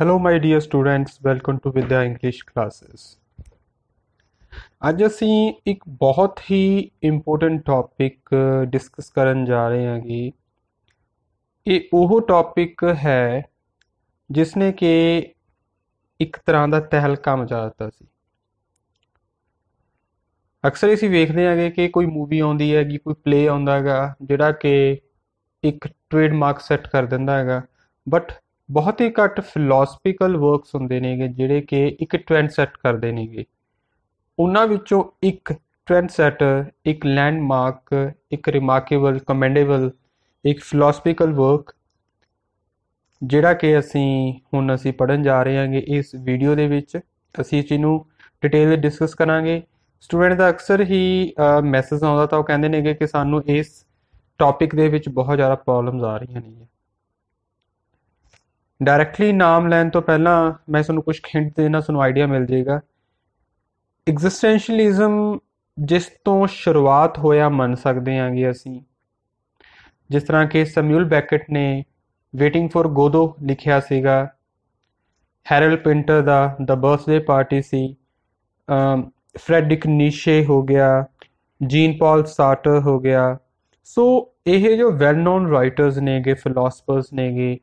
Hello my dear students, welcome to Vidya English classes. ਅੱਜ ਅਸੀਂ ਇੱਕ ਬਹੁਤ ਹੀ ਇੰਪੋਰਟੈਂਟ ਟੌਪਿਕ ਡਿਸਕਸ ਕਰਨ ਜਾ ਰਹੇ ਹਾਂ ਕਿ ਇਹ ਉਹ ਟੌਪਿਕ ਹੈ ਜਿਸ ਨੇ ਕਿ ਇੱਕ ਤਰ੍ਹਾਂ ਦਾ ਤਹਿਲਕਾ ਮਚਾ ਦਿੱਤਾ ਸੀ। ਅਕਸਰ ਅਸੀਂ ਵੇਖਦੇ ਹਾਂਗੇ ਕਿ ਕੋਈ ਮੂਵੀ ਆਉਂਦੀ ਹੈਗੀ, ਕੋਈ ਪਲੇ ਆਉਂਦਾ ਹੈਗਾ ਜਿਹੜਾ ਕਿ ਇੱਕ ਟ੍ਰੇਡਮਾਰਕ ਸੈੱਟ ਕਰ ਦਿੰਦਾ ਹੈਗਾ, ਬਟ ਬਹੁਤ ਹੀ ਘੱਟ ਫਿਲਾਸਫੀਕਲ ਵਰਕਸ ਹੁੰਦੇ ਨੇਗੇ ਜਿਹੜੇ ਕਿ ਇੱਕ ਟ੍ਰੈਂਡ ਸੈੱਟ ਕਰਦੇ ਨੇਗੇ। ਉਹਨਾਂ ਵਿੱਚੋਂ ਇੱਕ ਟ੍ਰੈਂਡ ਸੈਟਰ, ਇੱਕ ਲੈਂਡਮਾਰਕ, ਇੱਕ ਰਿਮਾਰਕੇਬਲ, ਕਮੈਂਡੇਬਲ, ਇੱਕ ਫਿਲਾਸਫੀਕਲ ਵਰਕ ਜਿਹੜਾ ਕਿ ਅਸੀਂ ਪੜ੍ਹਨ ਜਾ ਰਹੇ ਹਾਂਗੇ। ਇਸ ਵੀਡੀਓ ਦੇ ਵਿੱਚ ਅਸੀਂ ਇਸ ਚੀਜ਼ ਨੂੰ ਡਿਟੇਲ ਵਿੱਚ ਡਿਸਕਸ ਕਰਾਂਗੇ। ਸਟੂਡੈਂਟ ਦਾ ਅਕਸਰ ਹੀ ਮੈਸੇਜ ਆਉਂਦਾ ਤਾਂ ਉਹ ਕਹਿੰਦੇ ਨੇਗੇ ਕਿ ਸਾਨੂੰ ਇਸ ਟੌਪਿਕ ਦੇ ਵਿੱਚ ਬਹੁਤ ਜ਼ਿਆਦਾ ਪ੍ਰੋਬਲਮਸ ਆ ਰਹੀਆਂ ਨੇ। ਡਾਇਰੈਕਟਲੀ ਨਾਮ ਲੈਣ ਤੋਂ ਪਹਿਲਾਂ ਮੈਂ ਤੁਹਾਨੂੰ ਕੁਝ ਹਿੰਟ ਦੇਣਾ, ਤੁਹਾਨੂੰ ਆਈਡੀਆ ਮਿਲ ਜਾਏਗਾ। ਐਗਜ਼ਿਸਟੈਂਸ਼ੀਅਲਿਜ਼ਮ ਜਿਸ ਤੋਂ ਸ਼ੁਰੂਆਤ ਹੋਇਆ ਮੰਨ ਸਕਦੇ ਹਾਂਗੇ ਅਸੀਂ, ਜਿਸ ਤਰ੍ਹਾਂ ਕਿ ਸਮਿਊਲ ਬੈਕਟ ਨੇ ਵੇਟਿੰਗ ਫॉर ਗੋਦੋ ਲਿਖਿਆ ਸੀਗਾ, ਹੈਰਲ ਪਿੰਟਰ ਦਾ ਦ ਬਰਥਡੇ ਪਾਰਟੀ ਸੀ, ਫਰੈਡਰਿਕ ਨੀਸ਼ੇ ਹੋ ਗਿਆ, ਜੀਨ ਪੌਲ ਸਾਰਟਰ ਹੋ ਗਿਆ। ਸੋ ਇਹ ਜੋ ਵੈਲ ਨੋਨ ਰਾਈਟਰਸ ਨੇਗੇ, ਫਿਲਾਸਫਰਸ ਨੇਗੇ,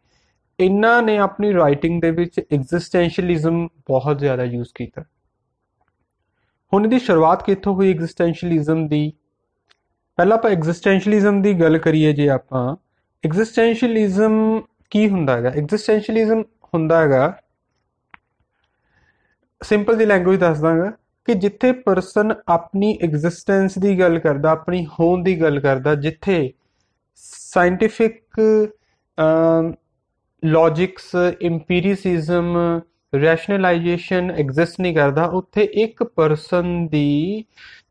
ਇਹਨਾਂ ਨੇ ਆਪਣੀ ਰਾਈਟਿੰਗ ਦੇ ਵਿੱਚ ਐਗਜ਼ਿਸਟੈਂਸ਼ੀਅਲਿਜ਼ਮ ਬਹੁਤ ਜ਼ਿਆਦਾ ਯੂਜ਼ ਕੀਤਾ। ਹੁਣ ਇਹਦੀ ਸ਼ੁਰੂਆਤ ਕਿੱਥੋਂ ਹੋਈ ਐਗਜ਼ਿਸਟੈਂਸ਼ੀਅਲਿਜ਼ਮ ਦੀ? ਪਹਿਲਾਂ ਆਪਾਂ ਐਗਜ਼ਿਸਟੈਂਸ਼ੀਅਲਿਜ਼ਮ ਦੀ ਗੱਲ ਕਰੀਏ। ਜੇ ਆਪਾਂ ਐਗਜ਼ਿਸਟੈਂਸ਼ੀਅਲਿਜ਼ਮ ਕੀ ਹੁੰਦਾ ਹੈਗਾ? ਐਗਜ਼ਿਸਟੈਂਸ਼ੀਅਲਿਜ਼ਮ ਹੁੰਦਾ ਹੈਗਾ, ਸਿੰਪਲ ਦੀ ਲੈਂਗੁਏਜ ਦੱਸ ਦਾਂਗਾ, ਕਿ ਜਿੱਥੇ ਪਰਸਨ ਆਪਣੀ ਐਗਜ਼ਿਸਟੈਂਸ ਦੀ ਗੱਲ ਕਰਦਾ, ਆਪਣੀ ਹੋਂਦ ਦੀ ਗੱਲ ਕਰਦਾ, ਜਿੱਥੇ ਸਾਇੰਟੀਫਿਕ ਲੌਜਿਕਸ, ਇੰਪੀਰੀਸਿਜ਼ਮ, ਰੈਸ਼ਨਲਾਈਜੇਸ਼ਨ ਐਗਜ਼ਿਸਟ ਨਹੀਂ ਕਰਦਾ, ਉੱਥੇ ਇੱਕ ਪਰਸਨ ਦੀ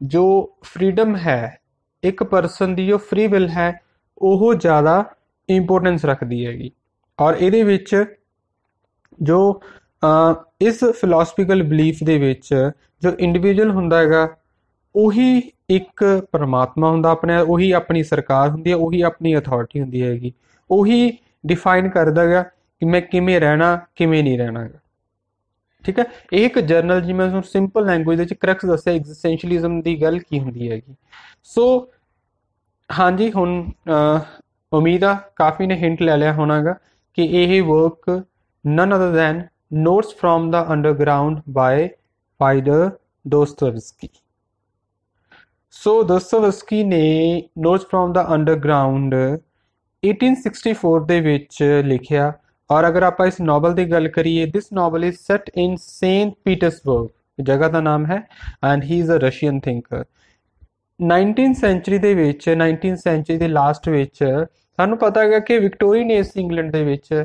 ਜੋ ਫਰੀडम ਹੈ, ਇੱਕ ਪਰਸਨ ਦੀ ਜੋ ਫਰੀ ਵਿਲ ਹੈ, ਉਹ ਜ਼ਿਆਦਾ ਇੰਪੋਰਟੈਂਸ ਰੱਖਦੀ ਹੈਗੀ। ਔਰ ਇਹਦੇ ਵਿੱਚ ਜੋ ਇਸ ਫਿਲਾਸਫੀਕਲ ਬਿਲੀਫ ਦੇ ਵਿੱਚ ਜੋ ਇੰਡੀਵਿਜੂਅਲ ਹੁੰਦਾ ਹੈਗਾ, ਉਹੀ ਇੱਕ ਪਰਮਾਤਮਾ ਹੁੰਦਾ ਆਪਣੇ, ਉਹੀ ਆਪਣੀ ਸਰਕਾਰ ਹੁੰਦੀ ਹੈ, ਉਹੀ ਆਪਣੀ ਅਥਾਰਟੀ ਹੁੰਦੀ ਹੈਗੀ, ਉਹੀ ਡਿਫਾਈਨ ਕਰਦਾ ਹੈਗਾ ਕਿ ਮੈਂ ਕਿਵੇਂ ਰਹਿਣਾ, ਕਿਵੇਂ ਨਹੀਂ ਰਹਿਣਾ ਹੈਗਾ। ਠੀਕ ਹੈ, ਇਹ ਇੱਕ ਜਰਨਲ, ਜਿਵੇਂ ਮੈਂ ਤੁਹਾਨੂੰ ਸਿੰਪਲ ਲੈਂਗੁਏਜ ਦੇ ਵਿੱਚ ਕਰੈਕਟਸ ਦੱਸਿਆ ਐਗਜ਼ਿਸਟੈਂਸ਼ੀਅਲਿਜ਼ਮ ਦੀ ਗੱਲ ਕੀ ਹੁੰਦੀ ਹੈਗੀ। ਸੋ ਹਾਂਜੀ, ਹੁਣ ਉਮੀਦ ਆ ਕਾਫੀ ਨੇ ਹਿੰਟ ਲੈ ਲਿਆ ਹੋਣਾਗਾ ਕਿ ਇਹ work none other than notes from the underground by Fyodor Dostoevsky. So Dostoevsky ਨੇ ਨੋਟਸ ਫਰੋਮ ਦਾ ਅੰਡਰਗਰਾਊਂਡ 1864 ਦੇ ਵਿੱਚ ਲਿਖਿਆ। ਔਰ ਅਗਰ ਆਪਾਂ ਇਸ ਨਾਵਲ ਦੀ ਗੱਲ ਕਰੀਏ, this novel is set in Saint Petersburg, ਜਗ੍ਹਾ ਦਾ ਨਾਮ ਹੈ, and he is a Russian thinker. 19th century ਦੇ ਵਿੱਚ, 19th ਸੈਂਚੁਰੀ ਦੇ ਲਾਸਟ ਵਿੱਚ ਸਾਨੂੰ ਪਤਾ ਹੈਗਾ ਕਿ ਵਿਕਟੋਰੀਅਨ ਏਜ ਇੰਗਲੈਂਡ ਦੇ ਵਿੱਚ,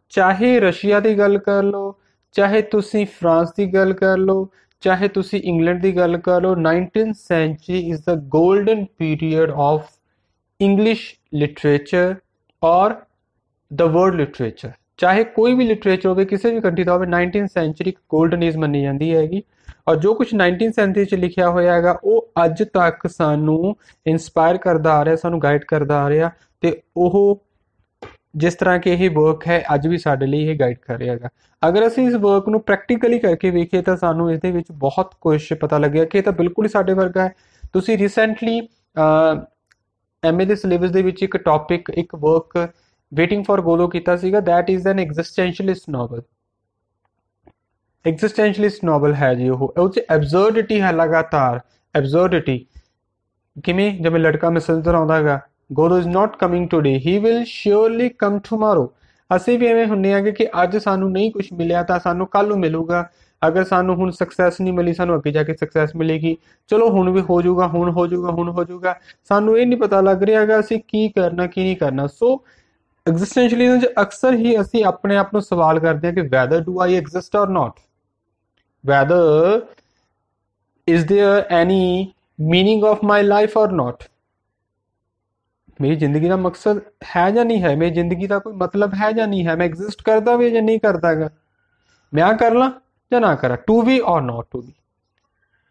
ਚਾਹੇ ਰਸ਼ੀਆ ਦੀ ਗੱਲ ਕਰ ਲਓ, ਚਾਹੇ ਤੁਸੀਂ ਫਰਾਂਸ ਦੀ ਗੱਲ ਕਰ ਲਓ, ਚਾਹੇ ਤੁਸੀਂ ਇੰਗਲੈਂਡ ਦੀ ਗੱਲ ਕਰ ਲਓ, 19th century is the golden period of English literature ਔਰ ਦ ਵਰਲਡ ਲਿਟਰੇਚਰ। ਚਾਹੇ ਕੋਈ ਵੀ ਲਿਟਰੇਚਰ ਹੋਵੇ, ਕਿਸੇ ਵੀ ਕੰਟਰੀ ਦਾ ਹੋਵੇ, 19th ਸੈਂਚੁਰੀ ਇੱਕ ਗੋਲਡਨ ਏਜ ਮੰਨੀ ਜਾਂਦੀ ਹੈਗੀ। ਔਰ ਜੋ ਕੁਝ 19th ਸੈਂਚੁਰੀ 'ਚ ਲਿਖਿਆ ਹੋਇਆ ਹੈਗਾ, ਉਹ ਅੱਜ ਤੱਕ ਸਾਨੂੰ ਇੰਸਪਾਇਰ ਕਰਦਾ ਆ ਰਿਹਾ, ਸਾਨੂੰ ਗਾਈਡ ਕਰਦਾ ਆ ਰਿਹਾ, ਅਤੇ ਉਹ ਜਿਸ ਤਰ੍ਹਾਂ ਕਿ ਇਹ ਵਰਕ ਹੈ ਅੱਜ ਵੀ ਸਾਡੇ ਲਈ ਇਹ ਗਾਈਡ ਕਰ ਰਿਹਾ ਹੈਗਾ। ਅਗਰ ਅਸੀਂ ਇਸ ਵਰਕ ਨੂੰ ਪ੍ਰੈਕਟੀਕਲੀ ਕਰਕੇ ਵੇਖੀਏ ਤਾਂ ਸਾਨੂੰ ਇਹਦੇ ਵਿੱਚ ਬਹੁਤ ਕੁਝ ਪਤਾ ਲੱਗਿਆ ਕਿ ਇਹ ਤਾਂ ਬਿਲਕੁਲ ਹੀ ਸਾਡੇ ਵਰਗਾ ਹੈ। ਤੁਸੀਂ ਰੀਸੈਂਟਲੀ MA ਦੇ ਸਿਲੇਬਸ ਦੇ ਵਿੱਚ ਇੱਕ ਟੌਪਿਕ, ਇੱਕ ਵਰਕ ਵੇਟਿੰਗ ਫॉर ਗੋਦੋ ਕੀਤਾ ਸੀਗਾ, that is an existentialist novel. Existentialist novel ਹੈ ਜੀ ਉਹ 'ਚ ਐਬਜ਼ਰਡਿਟੀ ਹੈ, ਲਗਾਤਾਰ ਐਬਜ਼ਰਡਿਟੀ। ਕਿਵੇਂ? ਜਿਵੇਂ ਲੜਕਾ ਮੈਸੇਜ ਆਉਂਦਾ ਹੈਗਾ, Godot is not coming today, he will surely come tomorrow. ਅਸੀਂ ਵੀ ਐਵੇਂ ਹੁੰਦੇ ਹਾਂਗੇ ਕਿ ਅੱਜ ਸਾਨੂੰ ਨਹੀਂ ਕੁਛ ਮਿਲਿਆ ਤਾਂ ਸਾਨੂੰ ਕੱਲ੍ਹ ਨੂੰ ਮਿਲੂਗਾ। ਅਗਰ ਸਾਨੂੰ ਹੁਣ ਸਕਸੈਸ ਨਹੀਂ ਮਿਲੀ, ਸਾਨੂੰ ਅੱਗੇ ਜਾ ਕੇ ਸਕਸੈਸ ਮਿਲੇਗੀ। ਚਲੋ ਹੁਣ ਵੀ ਹੋ ਜਾਊਗਾ, ਹੁਣ ਹੋ ਜਾਊਗਾ, ਹੁਣ ਹੋ ਜਾਊਗਾ। ਸਾਨੂੰ ਇਹ ਨਹੀਂ ਪਤਾ ਲੱਗ ਰਿਹਾ ਹੈਗਾ ਅਸੀਂ ਕੀ ਕਰਨਾ, ਕੀ ਨਹੀਂ ਕਰਨਾ। ਸੋ ਐਗਜ਼ਿਸਟੈਂਸ਼ੀਅਲਿਜ਼ਮ 'ਚ ਅਕਸਰ ਹੀ ਅਸੀਂ ਆਪਣੇ ਆਪ ਨੂੰ ਸਵਾਲ ਕਰਦੇ ਹਾਂ ਕਿ ਵੈਦਰ ਡੂ ਆਈ ਐਗਜ਼ਿਸਟ ਔਰ note, weather is there any meaning of my life ਔਰ ਨੋਟ। ਮੇਰੀ ਜ਼ਿੰਦਗੀ ਦਾ ਮਕਸਦ ਹੈ ਜਾਂ ਨਹੀਂ ਹੈ, ਮੇਰੀ ਜ਼ਿੰਦਗੀ ਦਾ ਕੋਈ ਮਤਲਬ ਹੈ ਜਾਂ ਨਹੀਂ ਹੈ, ਮੈਂ ਐਗਜ਼ਿਸਟ ਕਰਦਾ ਵੀ ਜਾਂ ਨਹੀਂ ਕਰਦਾ ਹੈਗਾ, ਮੈਂ ਆ ਕਰ ਲਾਂ ਜਾਂ ਨਾ ਕਰਾਂ, to be or not to be,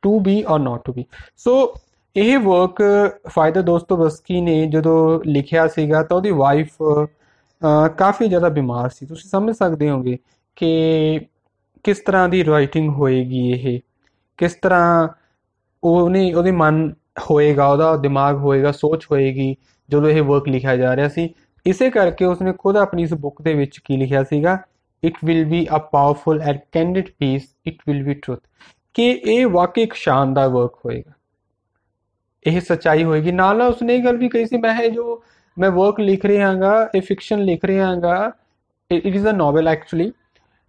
to be or not to be. So ਇਹ ਵਰਕ ਫਾਈਦਰ ਦੋਸਤੋਵਸਕੀ ਨੇ ਜਦੋਂ ਲਿਖਿਆ ਸੀਗਾ ਤਾਂ ਉਹਦੀ ਵਾਈਫ ਕਾਫੀ ਜ਼ਿਆਦਾ ਬਿਮਾਰ ਸੀ। ਤੁਸੀਂ ਸਮਝ ਸਕਦੇ ਹੋਗੇ ਕਿ ਕਿਸ ਤਰ੍ਹਾਂ ਦੀ ਰਾਈਟਿੰਗ ਹੋਏਗੀ ਇਹ, ਕਿਸ ਤਰ੍ਹਾਂ ਉਹਦੇ ਮਨ ਹੋਏਗਾ, ਉਹਦਾ ਦਿਮਾਗ ਹੋਏਗਾ, ਸੋਚ ਹੋਏਗੀ ਜਦੋਂ ਇਹ ਵਰਕ ਲਿਖਿਆ ਜਾ ਰਿਹਾ ਸੀ। ਇਸੇ ਕਰਕੇ ਉਸਨੇ ਖੁਦ ਆਪਣੀ ਇਸ ਬੁੱਕ ਦੇ ਵਿੱਚ ਕੀ ਲਿਖਿਆ ਸੀਗਾ, it will be a powerful and candid piece, it will be truth, ਕਿ ਇਹ ਵਾਕਈ ਇੱਕ ਸ਼ਾਨਦਾਰ ਵਰਕ ਹੋਏਗਾ, ਇਹ ਸੱਚਾਈ ਹੋਏਗੀ। ਨਾਲ ਨਾਲ ਉਸਨੇ ਇਹ ਗੱਲ ਵੀ ਕਹੀ ਸੀ, ਮੈਂ ਵਰਕ ਲਿਖ ਰਿਹਾ ਹਾਂਗਾ, ਇਹ ਫਿਕਸ਼ਨ ਲਿਖ ਰਿਹਾ ਹਾਂਗਾ, it is a novel actually,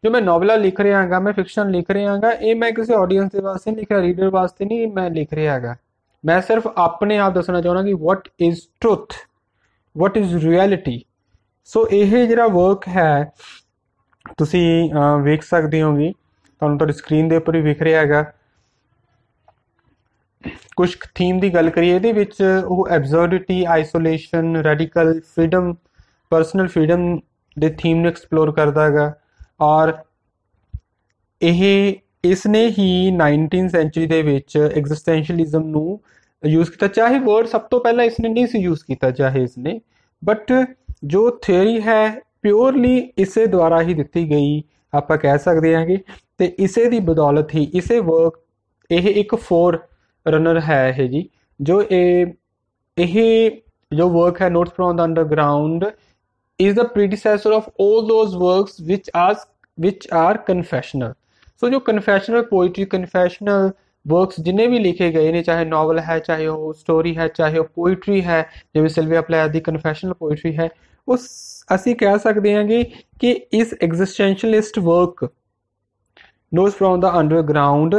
ਜੋ ਮੈਂ ਨੋਵਲਾਂ ਲਿਖ ਰਿਹਾ ਹਾਂਗਾ, ਮੈਂ ਫਿਕਸ਼ਨ ਲਿਖ ਰਿਹਾ ਹਾਂਗਾ, ਇਹ ਮੈਂ ਕਿਸੇ ਆਡੀਅנס ਦੇ ਵਾਸਤੇ ਨਹੀਂ ਲਿਖਿਆ, ਰੀਡਰ ਵਾਸਤੇ ਨਹੀਂ ਮੈਂ ਲਿਖ ਰਿਹਾ ਹੈਗਾ। ਮੈਂ ਸਿਰਫ ਆਪਣੇ ਆਪ ਦੱਸਣਾ ਚਾਹੁੰਦਾ ਕਿ what is truth, what is reality. So ਇਹ ਜਿਹੜਾ ਵਰਕ ਹੈ ਤੁਸੀਂ ਵੇਖ ਸਕਦੇ ਹੋਗੇ, ਤੁਹਾਨੂੰ ਤੁਹਾਡੀ ਸਕਰੀਨ ਦੇ ਉੱਪਰ ਵੀ ਵਿਖ ਰਿਹਾ ਹੈਗਾ। ਕੁਛ ਥੀਮ ਦੀ ਗੱਲ ਕਰੀਏ ਇਹਦੇ ਵਿੱਚ, ਉਹ absurdity, isolation, radical freedom, personal freedom ਦੇ ਥੀਮ ਨੂੰ ਐਕਸਪਲੋਰ ਕਰਦਾ ਹੈਗਾ। ਔਰ ਇਹ ਇਸਨੇ ਹੀ 19th ਸੈਂਚੁਰੀ ਦੇ ਵਿੱਚ ਐਗਜ਼ਿਸਟੈਂਸ਼ੀਅਲਿਜ਼ਮ ਨੂੰ ਯੂਜ਼ ਕੀਤਾ। ਚਾਹੇ ਵਰਡ ਸਭ ਤੋਂ ਪਹਿਲਾਂ ਇਸਨੇ ਨਹੀਂ ਸੀ ਯੂਜ਼ ਕੀਤਾ, ਚਾਹੇ ਇਸਨੇ, ਬਟ ਜੋ ਥਿਓਰੀ ਹੈ ਪਿਓਰਲੀ ਇਸੇ ਦੁਆਰਾ ਹੀ ਦਿੱਤੀ ਗਈ, ਆਪਾਂ ਕਹਿ ਸਕਦੇ ਹਾਂ ਕਿ, ਤੇ ਇਸੇ ਦੀ ਬਦੌਲਤ ਹੀ ਇਸੇ ਵਰਕ, ਇਹ ਇੱਕ ਫੋਰ ਰਨਰ ਹੈ ਇਹ ਜੀ, ਜੋ ਇਹ ਜੋ ਵਰਕ ਹੈ notes from the underground is the predecessor of all those works which are confessional। so जो confessional poetry, confessional works जिन्हें भी लिखे गए ने, चाहे नॉवल है, चाहे वो स्टोरी है, चाहे वो पोइट्री है, जिवें सिल्विया प्लैथ दी confessional poetry है, उस ਅਸੀਂ ਕਹਿ ਸਕਦੇ ਹਾਂਗੇ ਕਿ ਇਸ existentialist work notes from the underground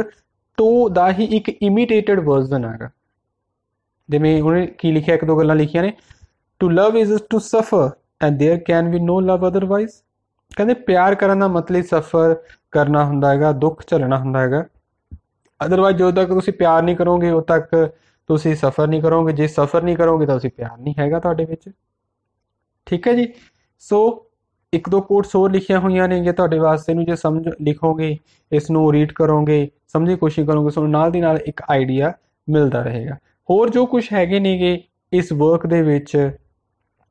ਤੋਂ ਦਾ ਹੀ ਇੱਕ ਇਮੀਟੇਟਡ ਵਰਜ਼ਨ ਹੈਗਾ। ਜਿਵੇਂ ਉਹਨੇ ਕੀ ਲਿਖਿਆ, ਇੱਕ ਦੋ ਗੱਲਾਂ ਲਿਖੀਆਂ ਨੇ, ਟੂ ਲਵ ਇਜ਼ ਟੂ ਸਫਰ and there can be no love otherwise। ਕਹਿੰਦੇ ਪਿਆਰ ਕਰਨ ਦਾ ਮਤਲਬ ਸਫਰ ਕਰਨਾ ਹੁੰਦਾ ਹੈਗਾ, ਦੁੱਖ ਝੱਲਣਾ ਹੁੰਦਾ ਹੈਗਾ, ਅਦਰਵਾਈਜ਼ ਜਦੋਂ ਤੱਕ ਤੁਸੀਂ ਪਿਆਰ ਨਹੀਂ ਕਰੋਗੇ ਉਦੋਂ ਤੱਕ ਤੁਸੀਂ ਸਫਰ ਨਹੀਂ ਕਰੋਗੇ, ਜੇ ਸਫਰ ਨਹੀਂ ਕਰੋਗੇ ਤਾਂ ਤੁਸੀਂ ਪਿਆਰ ਨਹੀਂ ਹੈਗਾ ਤੁਹਾਡੇ ਵਿੱਚ। ਠੀਕ ਹੈ ਜੀ। ਸੋ ਇੱਕ ਦੋ ਕੋਟਸ ਹੋਰ ਲਿਖੀਆਂ ਹੋਈਆਂ ਨੇਗੀਆਂ ਤੁਹਾਡੇ ਵਾਸਤੇ, ਨੂੰ ਜੇ ਸਮਝ ਲਿਖੋਗੇ, ਇਸ ਨੂੰ ਰੀਡ ਕਰੋਗੇ, ਸਮਝਣ ਦੀ ਕੋਸ਼ਿਸ਼ ਕਰੋਗੇ, ਤੁਹਾਨੂੰ ਨਾਲ ਦੀ ਨਾਲ ਇੱਕ ਆਈਡੀਆ ਮਿਲਦਾ ਰਹੇਗਾ। ਹੋਰ ਜੋ ਕੁਛ ਹੈਗੇ ਨੇਗੇ ਇਸ ਵਰਕ ਦੇ ਵਿੱਚ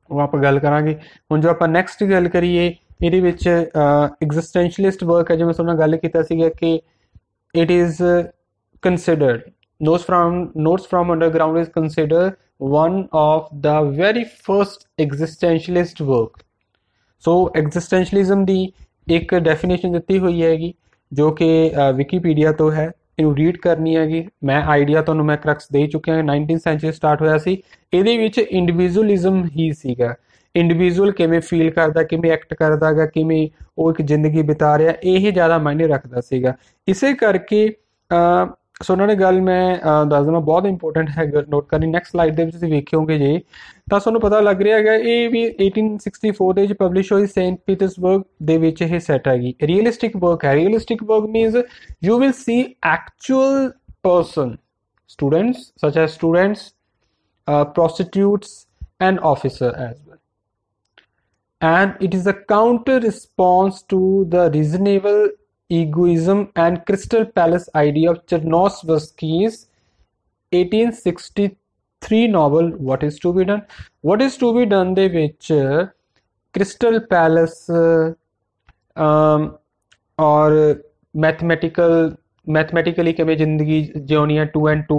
ਉਹ ਆਪਾਂ ਗੱਲ ਕਰਾਂਗੇ। ਹੁਣ ਜੋ ਆਪਾਂ ਨੈਕਸਟ ਗੱਲ ਕਰੀਏ, ਇਹਦੇ ਵਿੱਚ ਐਗਜ਼ਿਸਟੈਂਸ਼ੀਅਲਿਸਟ ਵਰਕ ਹੈ, ਜਿਵੇਂ ਤੁਹਾਡੇ ਨਾਲ ਗੱਲ ਕੀਤਾ ਸੀਗਾ ਕਿ it is considered, notes from underground is considered one of the very first existentialist work। ਸੋ ਐਗਜ਼ਿਸਟੈਂਸ਼ੀਅਲਿਜ਼ਮ ਦੀ ਇੱਕ ਡੈਫੀਨੇਸ਼ਨ ਦਿੱਤੀ ਹੋਈ ਹੈਗੀ ਜੋ ਕਿ ਵਿਕੀਪੀਡੀਆ ਤੋਂ ਹੈ, ਇਹਨੂੰ ਰੀਡ ਕਰਨੀ ਹੈਗੀ। ਮੈਂ ਆਈਡੀਆ ਤੁਹਾਨੂੰ ਮੈਂ ਕਰੈਕਸ ਦੇ ਚੁੱਕਿਆ ਹਾਂ। 19th ਸੈਂਚੁਰੀ ਸਟਾਰਟ ਹੋਇਆ ਸੀ, ਇਹਦੇ ਵਿੱਚ ਇੰਡੀਵਿਜੂਅਲਿਜ਼ਮ ਹੀ ਸੀਗਾ। ਇੰਡੀਵਿਜੂਅਲ ਕਿਵੇਂ ਫੀਲ ਕਰਦਾ, ਕਿਵੇਂ ਐਕਟ ਕਰਦਾ ਗਾ, ਕਿਵੇਂ ਉਹ ਇੱਕ ਜ਼ਿੰਦਗੀ ਬਿਤਾ ਰਿਹਾ, ਇਹ ਜ਼ਿਆਦਾ ਮਾਇਨੇ ਰੱਖਦਾ ਸੀਗਾ। ਇਸੇ ਕਰਕੇ ਸੋ ਉਹਨਾਂ ਨੇ ਗੱਲ ਮੈਂ ਦੱਸ ਦੇਣਾ, ਬਹੁਤ ਇੰਪੋਰਟੈਂਟ ਹੈ ਨੋਟ ਕਰਨੀ। ਨੈਕਸਟ ਸਲਾਈਡ ਦੇ ਵਿੱਚ ਤੁਸੀਂ ਵੇਖੋਗੇ ਜੇ ਤਾਂ ਤੁਹਾਨੂੰ ਪਤਾ ਲੱਗ ਰਿਹਾ ਹੈਗਾ ਇਹ ਵੀ 1864 ਦੇ ਵਿੱਚ ਪਬਲਿਸ਼ ਹੋਈ, ਸੇਂਟ ਪੀਟਰਸਬਰਗ ਦੇ ਵਿੱਚ ਇਹ ਸੈਟ ਹੈਗੀ। ਰੀਅਲਿਸਟਿਕ ਵਰਕ ਹੈ। Realistic work means you will see actual person, students such as students, prostitutes and officer as well, and it is a counter response to the reasonable egoism and Crystal Palace idea of Chernovsky's 1863 novel What is to be done। What is to be done ਦੇ ਵਿੱਚ Crystal Palace ਔਰ ਮੈਥਮੈਟੀਕਲੀ ਕਿਵੇਂ ਜ਼ਿੰਦਗੀ ਜਿਉਣੀ ਹੈ, 2 and 2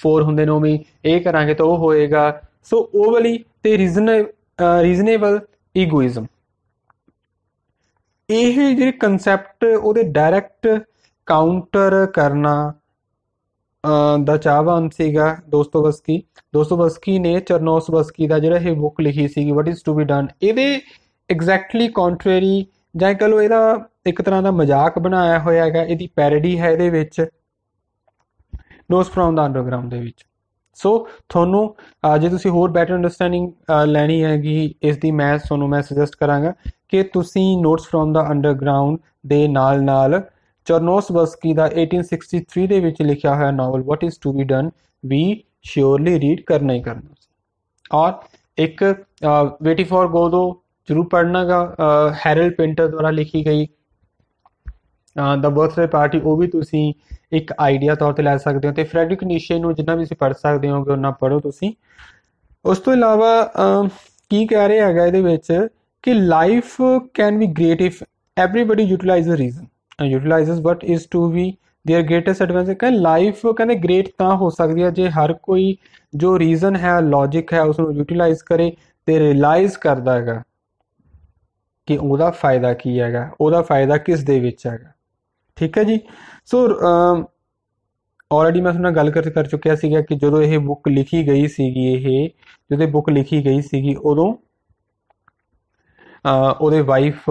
4 ਹੁੰਦੇ ਨੇ, ਉਵੇਂ ਇਹ ਕਰਾਂਗੇ ਤਾਂ ਉਹ ਹੋਏਗਾ। ਸੋ ਉਹ ਵਾਲੀ ਤੇ ਰੀਜ਼ਨੇਬਲ ਈਗੋਇਜ਼ਮ, ਇਹ ਜਿਹੜੇ ਕੰਸੈਪਟ ਉਹਦੇ ਡਾਇਰੈਕਟ ਕਾਊਂਟਰ ਕਰਨਾ ਦਾ ਚਾਹਵਾਨ ਸੀਗਾ ਦੋਸਤੋਵਸਕੀ ਨੇ ਚਰਨੋਸਵਸਕੀ ਦਾ ਜਿਹੜਾ ਇਹ ਬੁੱਕ ਲਿਖੀ ਸੀਗੀ what is to be done, ਇਹਦੇ ਐਗਜ਼ੈਕਟਲੀ ਕੰਟਰੇਰੀ ਜਾਂ ਕਹ ਲਓ ਇਹਦਾ ਇੱਕ ਤਰ੍ਹਾਂ ਦਾ ਮਜ਼ਾਕ ਬਣਾਇਆ ਹੋਇਆ ਹੈਗਾ, ਇਹਦੀ ਪੈਰਡੀ ਹੈ ਇਹਦੇ ਵਿੱਚ ਨੋਟਸ ਫਰੋਮ ਦਾ ਅੰਡਰਗਰਾਊਂਡ ਦੇ ਵਿੱਚ। ਸੋ ਤੁਹਾਨੂੰ ਜੇ ਤੁਸੀਂ ਹੋਰ ਬੈਟਰ ਅੰਡਰਸਟੈਂਡਿੰਗ ਲੈਣੀ ਹੈਗੀ ਇਸ ਦੀ, ਮੈਂ ਸੁਜੈਸਟ ਕਰਾਂਗਾ ਕਿ ਤੁਸੀਂ ਨੋਟਸ ਫਰੋਮ ਦਾ ਅੰਡਰਗਰਾਊਂਡ ਦੇ ਨਾਲ ਚਰਨੋਸਵਸਕੀ ਦਾ 1863 ਦੇ ਵਿੱਚ ਲਿਖਿਆ ਹੋਇਆ novel what is to be done ਵੀ ਸ਼ਿਓਰਲੀ ਰੀਡ ਕਰਨਾ ਹੀ ਕਰਨਾ ਸੀ। ਔਰ ਇੱਕ ਵੇਟਿੰਗ ਫॉर ਗੋਦੋ ਜ਼ਰੂਰ ਪੜ੍ਹਨਾ ਗਾ, ਹੈਰਲਡ ਪਿੰਟਰ ਦੁਆਰਾ ਲਿਖੀ ਗਈ ਦਾ ਬਰਥਡੇ ਪਾਰਟੀ, ਉਹ ਵੀ ਤੁਸੀਂ ਇੱਕ ਆਈਡੀਆ ਤੌਰ 'ਤੇ ਲੈ ਸਕਦੇ ਹੋ। ਅਤੇ ਫਰੈਡਰਿਕ ਨੀਸ਼ੇ ਨੂੰ ਜਿੰਨਾ ਵੀ ਤੁਸੀਂ ਪੜ੍ਹ ਸਕਦੇ ਹੋਗੇ ਉਹਨਾਂ ਪੜ੍ਹੋ ਤੁਸੀਂ। ਉਸ ਤੋਂ ਇਲਾਵਾ ਕੀ ਕਹਿ ਰਿਹਾ ਹੈਗਾ ਇਹਦੇ ਵਿੱਚ कि life can be great if everybody utilize reason utilizes what is to be their greatest advantage. कहते लाइफ कहते ग्रेट ਤਾਂ ਹੋ ਸਕਦੀ ਹੈ ਜੇ ਹਰ ਕੋਈ ਜੋ ਰੀਜ਼ਨ ਹੈ ਲੌਜਿਕ ਹੈ ਉਸਨੂੰ ਯੂਟੀਲਾਈਜ਼ ਕਰੇ ਤੇ ਰਿਅਲਾਈਜ਼ ਕਰਦਾ ਹੈਗਾ ਕਿ ਉਹਦਾ ਫਾਇਦਾ ਕੀ ਹੈਗਾ, ਉਹਦਾ ਫਾਇਦਾ ਕਿਸ ਦੇ ਵਿੱਚ ਹੈਗਾ। ਠੀਕ ਹੈ ਜੀ। ਸੋ ਆਲਰੇਡੀ ਮੈਂ ਤੁਹਾਡੇ ਨਾਲ ਗੱਲ ਕਰ ਚੁੱਕਿਆ ਸੀਗਾ ਕਿ ਜਦੋਂ ਇਹ ਬੁੱਕ ਲਿਖੀ ਗਈ ਸੀਗੀ, ਇਹ ਜਦੋਂ ਬੁੱਕ ਲਿਖੀ ਗਈ ਸੀਗੀ ਉਦੋਂ ਉਹਦੇ ਵਾਈਫ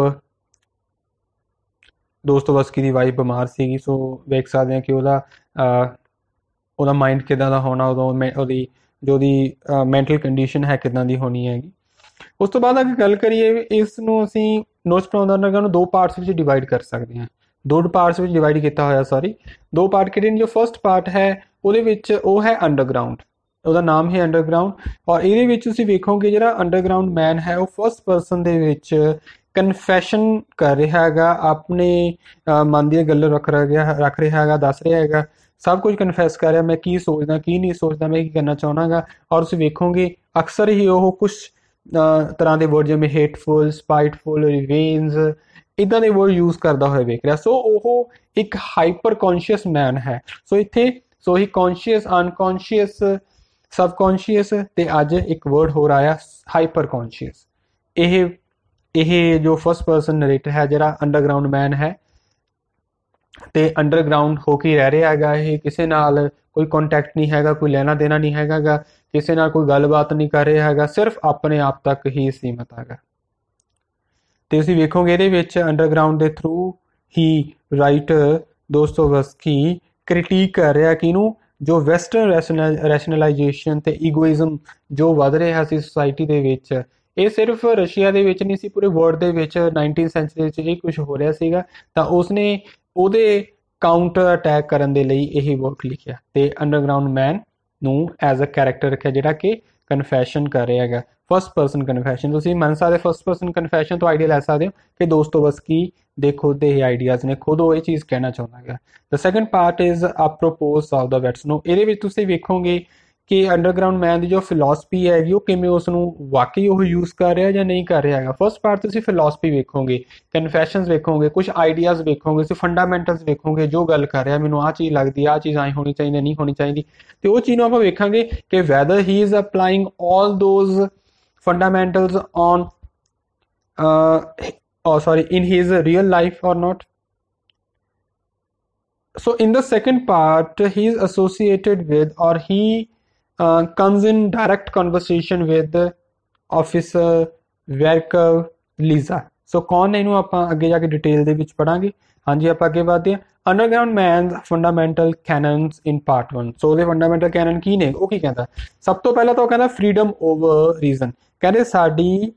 ਦੋਸਤੋਵਸਕੀ ਦੀ ਵਾਈਫ ਬਿਮਾਰ ਸੀਗੀ। ਸੋ ਵੇਖ ਸਕਦੇ ਹਾਂ ਕਿ ਉਹਦਾ ਮਾਈਂਡ ਕਿੱਦਾਂ ਦਾ ਹੋਣਾ, ਉਦੋਂ ਉਹਦੀ ਜੋ ਉਹਦੀ ਮੈਂਟਲ ਕੰਡੀਸ਼ਨ ਹੈ ਕਿੱਦਾਂ ਦੀ ਹੋਣੀ ਹੈਗੀ। ਉਸ ਤੋਂ ਬਾਅਦ ਅਗਰ ਗੱਲ ਕਰੀਏ ਇਸ ਨੂੰ ਅਸੀਂ ਨੋਟਸ ਬਣਾਉਂਦਾ ਉਹਨਾਂ ਨੂੰ ਦੋ ਪਾਰਟਸ ਵਿੱਚ ਡਿਵਾਈਡ ਕਰ ਸਕਦੇ ਹਾਂ, ਦੋ ਪਾਰਟਸ ਵਿੱਚ ਡਿਵਾਈਡ ਕੀਤਾ ਹੋਇਆ। ਸੌਰੀ, ਦੋ ਪਾਰਟ ਕਿਹੜੇ ਨੇ? ਜੋ ਫਸਟ ਪਾਰਟ ਹੈ ਉਹਦੇ ਵਿੱਚ ਉਹ ਹੈ ਅੰਡਰਗਰਾਊਂਡ, ਉਹਦਾ ਨਾਮ ਹੈ ਅੰਡਰਗਰਾਊਂਡ। ਔਰ ਇਹਦੇ ਵਿੱਚ ਤੁਸੀਂ ਵੇਖੋਗੇ ਜਿਹੜਾ ਅੰਡਰਗਰਾਊਂਡ ਮੈਨ ਹੈ ਉਹ ਫਸਟ ਪਰਸਨ ਦੇ ਵਿੱਚ ਕਨਫੈਸ਼ਨ ਕਰ ਰਿਹਾ ਹੈਗਾ, ਆਪਣੇ ਮਨ ਦੀਆਂ ਗੱਲਾਂ ਰੱਖ ਰਿਹਾ ਹੈਗਾ, ਦੱਸ ਰਿਹਾ ਹੈਗਾ, ਸਭ ਕੁਝ ਕਨਫੈਸ ਕਰ ਰਿਹਾ, ਮੈਂ ਕੀ ਸੋਚਦਾ ਕੀ ਨਹੀਂ ਸੋਚਦਾ, ਮੈਂ ਕੀ ਕਰਨਾ ਚਾਹੁੰਦਾ ਗਾ। ਔਰ ਤੁਸੀਂ ਵੇਖੋਗੇ ਅਕਸਰ ਹੀ ਉਹ ਕੁਛ ਤਰ੍ਹਾਂ ਦੇ ਵਰਡ ਜਿਵੇਂ ਹੇਟਫੁਲ, ਸਪਾਈਟਫੁਲ, ਰਿਵੇਂਜ ਇੱਦਾਂ ਦੇ ਵਰਡ ਯੂਜ਼ ਕਰਦਾ ਹੋਇਆ ਵੇਖ ਰਿਹਾ। ਸੋ ਉਹ ਇੱਕ ਹਾਈਪਰ ਕੌਨਸ਼ੀਅਸ ਮੈਨ ਹੈ। ਸੋ ਇੱਥੇ ਹੀ ਕੌਨਸ਼ੀਅਸ, ਅਨਕੌਨਸ਼ੀਅਸ, ਸਬਕੌਨਸ਼ੀਅਸ ਤੇ ਅੱਜ ਇੱਕ ਵਰਡ ਹੋਰ ਆਇਆ ਹਾਈਪਰ ਕੌਨਸ਼ੀਅਸ। ਇਹ ਜੋ ਫਸਟ ਪਰਸਨ ਨਰੇਟਰ ਹੈ ਜਿਹੜਾ ਅੰਡਰਗਰਾਊਂਡ ਮੈਨ ਹੈ ਤੇ ਅੰਡਰਗਰਾਊਂਡ ਹੋ ਕੇ ਰਹਿ ਰਿਹਾ ਹੈਗਾ, ਇਹ ਕਿਸੇ ਨਾਲ ਕੋਈ ਕੰਟੈਕਟ ਨਹੀਂ ਹੈਗਾ, ਕੋਈ ਲੈਣਾ ਦੇਣਾ ਨਹੀਂ ਹੈਗਾ ਗਾ, ਕਿਸੇ ਨਾਲ ਕੋਈ ਗੱਲਬਾਤ ਨਹੀਂ ਕਰ ਰਿਹਾ ਹੈਗਾ, ਸਿਰਫ ਆਪਣੇ ਆਪ ਤੱਕ ਹੀ ਸੀਮਤ ਹੈਗਾ। ਤੇ ਤੁਸੀਂ ਵੇਖੋਗੇ ਇਹਦੇ ਵਿੱਚ ਅੰਡਰਗਰਾਊਂਡ ਦੇ ਥਰੂ ਹੀ ਰਾਈਟਰ ਦੋਸਤੋਵਸਕੀ ਕ੍ਰਿਟੀਕ ਕਰ ਰਿਹਾ ਕਿ ਇਹਨੂੰ ਜੋ ਵੈਸਟਰਨ ਰੈਸ਼ਨਲਾਈਜੇਸ਼ਨ ਤੇ ਈਗੋਇਜ਼ਮ ਜੋ ਵੱਧ ਰਿਹਾ ਸੀ ਸੁਸਾਇਟੀ ਦੇ ਵਿੱਚ, ਇਹ ਸਿਰਫ ਰਸ਼ੀਆ ਦੇ ਵਿੱਚ ਨਹੀਂ ਸੀ, ਪੂਰੇ ਵਰਲਡ ਦੇ ਵਿੱਚ 19th ਸੈਂਚੁਰੀ ਵਿੱਚ ਇਹ ਕੁਝ ਹੋ ਰਿਹਾ ਸੀਗਾ। ਤਾਂ ਉਸਨੇ ਉਹਦੇ ਕਾਊਂਟਰ ਅਟੈਕ ਕਰਨ ਦੇ ਲਈ ਇਹ ਵਰਕ ਲਿਖਿਆ ਤੇ ਅੰਡਰਗਰਾਊਂਡ ਮੈਨ ਨੂੰ ਐਜ਼ ਅ ਕੈਰੈਕਟਰ ਰੱਖਿਆ ਜਿਹੜਾ ਕਿ ਕਨਫੈਸ਼ਨ ਕਰ ਰਿਹਾ ਹੈਗਾ, ਫਸਟ ਪਰਸਨ ਕਨਫੈਸ਼ਨ। ਤੁਸੀਂ ਮੰਨ ਸਕਦੇ ਫਸਟ ਪਰਸਨ ਕਨਫੈਸ਼ਨ ਤੋਂ ਆਈਡੀਆ ਲੈ ਸਕਦੇ ਹੋ ਕਿ ਦੋਸਤੋਵਸਕੀ ਦੇ ਖੁਦ ਦੇ ਹੀ ਆਈਡੀਆਜ਼ ਨੇ, ਖੁਦ ਉਹ ਇਹ ਚੀਜ਼ ਕਹਿਣਾ ਚਾਹੁੰਦਾ ਹੈਗਾ। The second part is apropos of the wet snow. ਇਹਦੇ ਵਿੱਚ ਤੁਸੀਂ ਵੇਖੋਗੇ ਕਿ ਅੰਡਰਗਰਾਊਂਡ ਮੈਨ ਦੀ ਜੋ ਫਿਲਾਸਫੀ ਹੈਗੀ ਉਹ ਕਿਵੇਂ ਉਸ ਨੂੰ ਵਾਕਈ ਉਹ ਯੂਜ਼ ਕਰ ਰਿਹਾ ਜਾਂ ਨਹੀਂ ਕਰ ਰਿਹਾ ਹੈਗਾ। ਫਸਟ ਪਾਰਟ ਤੁਸੀਂ ਫਿਲਾਸਫੀ ਵੇਖੋਗੇ, ਕਨਫੈਸ਼ਨਸ ਵੇਖੋਗੇ, ਕੁਝ ਆਈਡੀਆਜ਼ ਵੇਖੋਗੇ, ਤੁਸੀਂ ਫੰਡਾਮੈਂਟਲਸ ਵੇਖੋਗੇ, ਜੋ ਗੱਲ ਕਰ ਰਿਹਾ ਮੈਨੂੰ ਆਹ ਚੀਜ਼ ਲੱਗਦੀ, ਆਹ ਚੀਜ਼ ਐਂ ਹੋਣੀ ਚਾਹੀਦੀ ਨਹੀਂ ਹੋਣੀ ਚਾਹੀਦੀ, ਤੇ ਉਹ ਚੀਜ਼ ਨੂੰ ਆਪਾਂ ਵੇਖਾਂਗੇ ਕਿ weather he is applying all those fundamentals on in his real life or not. So in the second part he is associated with, or he comes in direct conversation with officer Verkov Liza. So कौन है, ਇਹਨੂੰ ਆਪਾਂ ਅੱਗੇ ਜਾ ਕੇ detail ਦੇ ਵਿੱਚ ਪੜਾਂਗੇ। ਹਾਂਜੀ ਆਪਾਂ ਅੱਗੇ ਵਧਦੇ ਹਾਂ। ਅੰਡਰਗਰਾਊਂਡ ਮੈਨਸ ਫੰਡਾਮੈਂਟਲ ਕੈਨਨਸ ਇਨ ਪਾਰਟ 1। ਸੋ ਉਹਦੇ ਫੰਡਾਮੈਂਟਲ ਕੈਨਨ ਕੀ ਨੇ, ਉਹ ਕੀ ਕਹਿੰਦਾ? ਸਭ ਤੋਂ ਪਹਿਲਾਂ ਤਾਂ ਉਹ ਕਹਿੰਦਾ ਫਰੀਡਮ ਓਵਰ ਰੀਜ਼ਨ। ਕਹਿੰਦੇ ਸਾਡੀ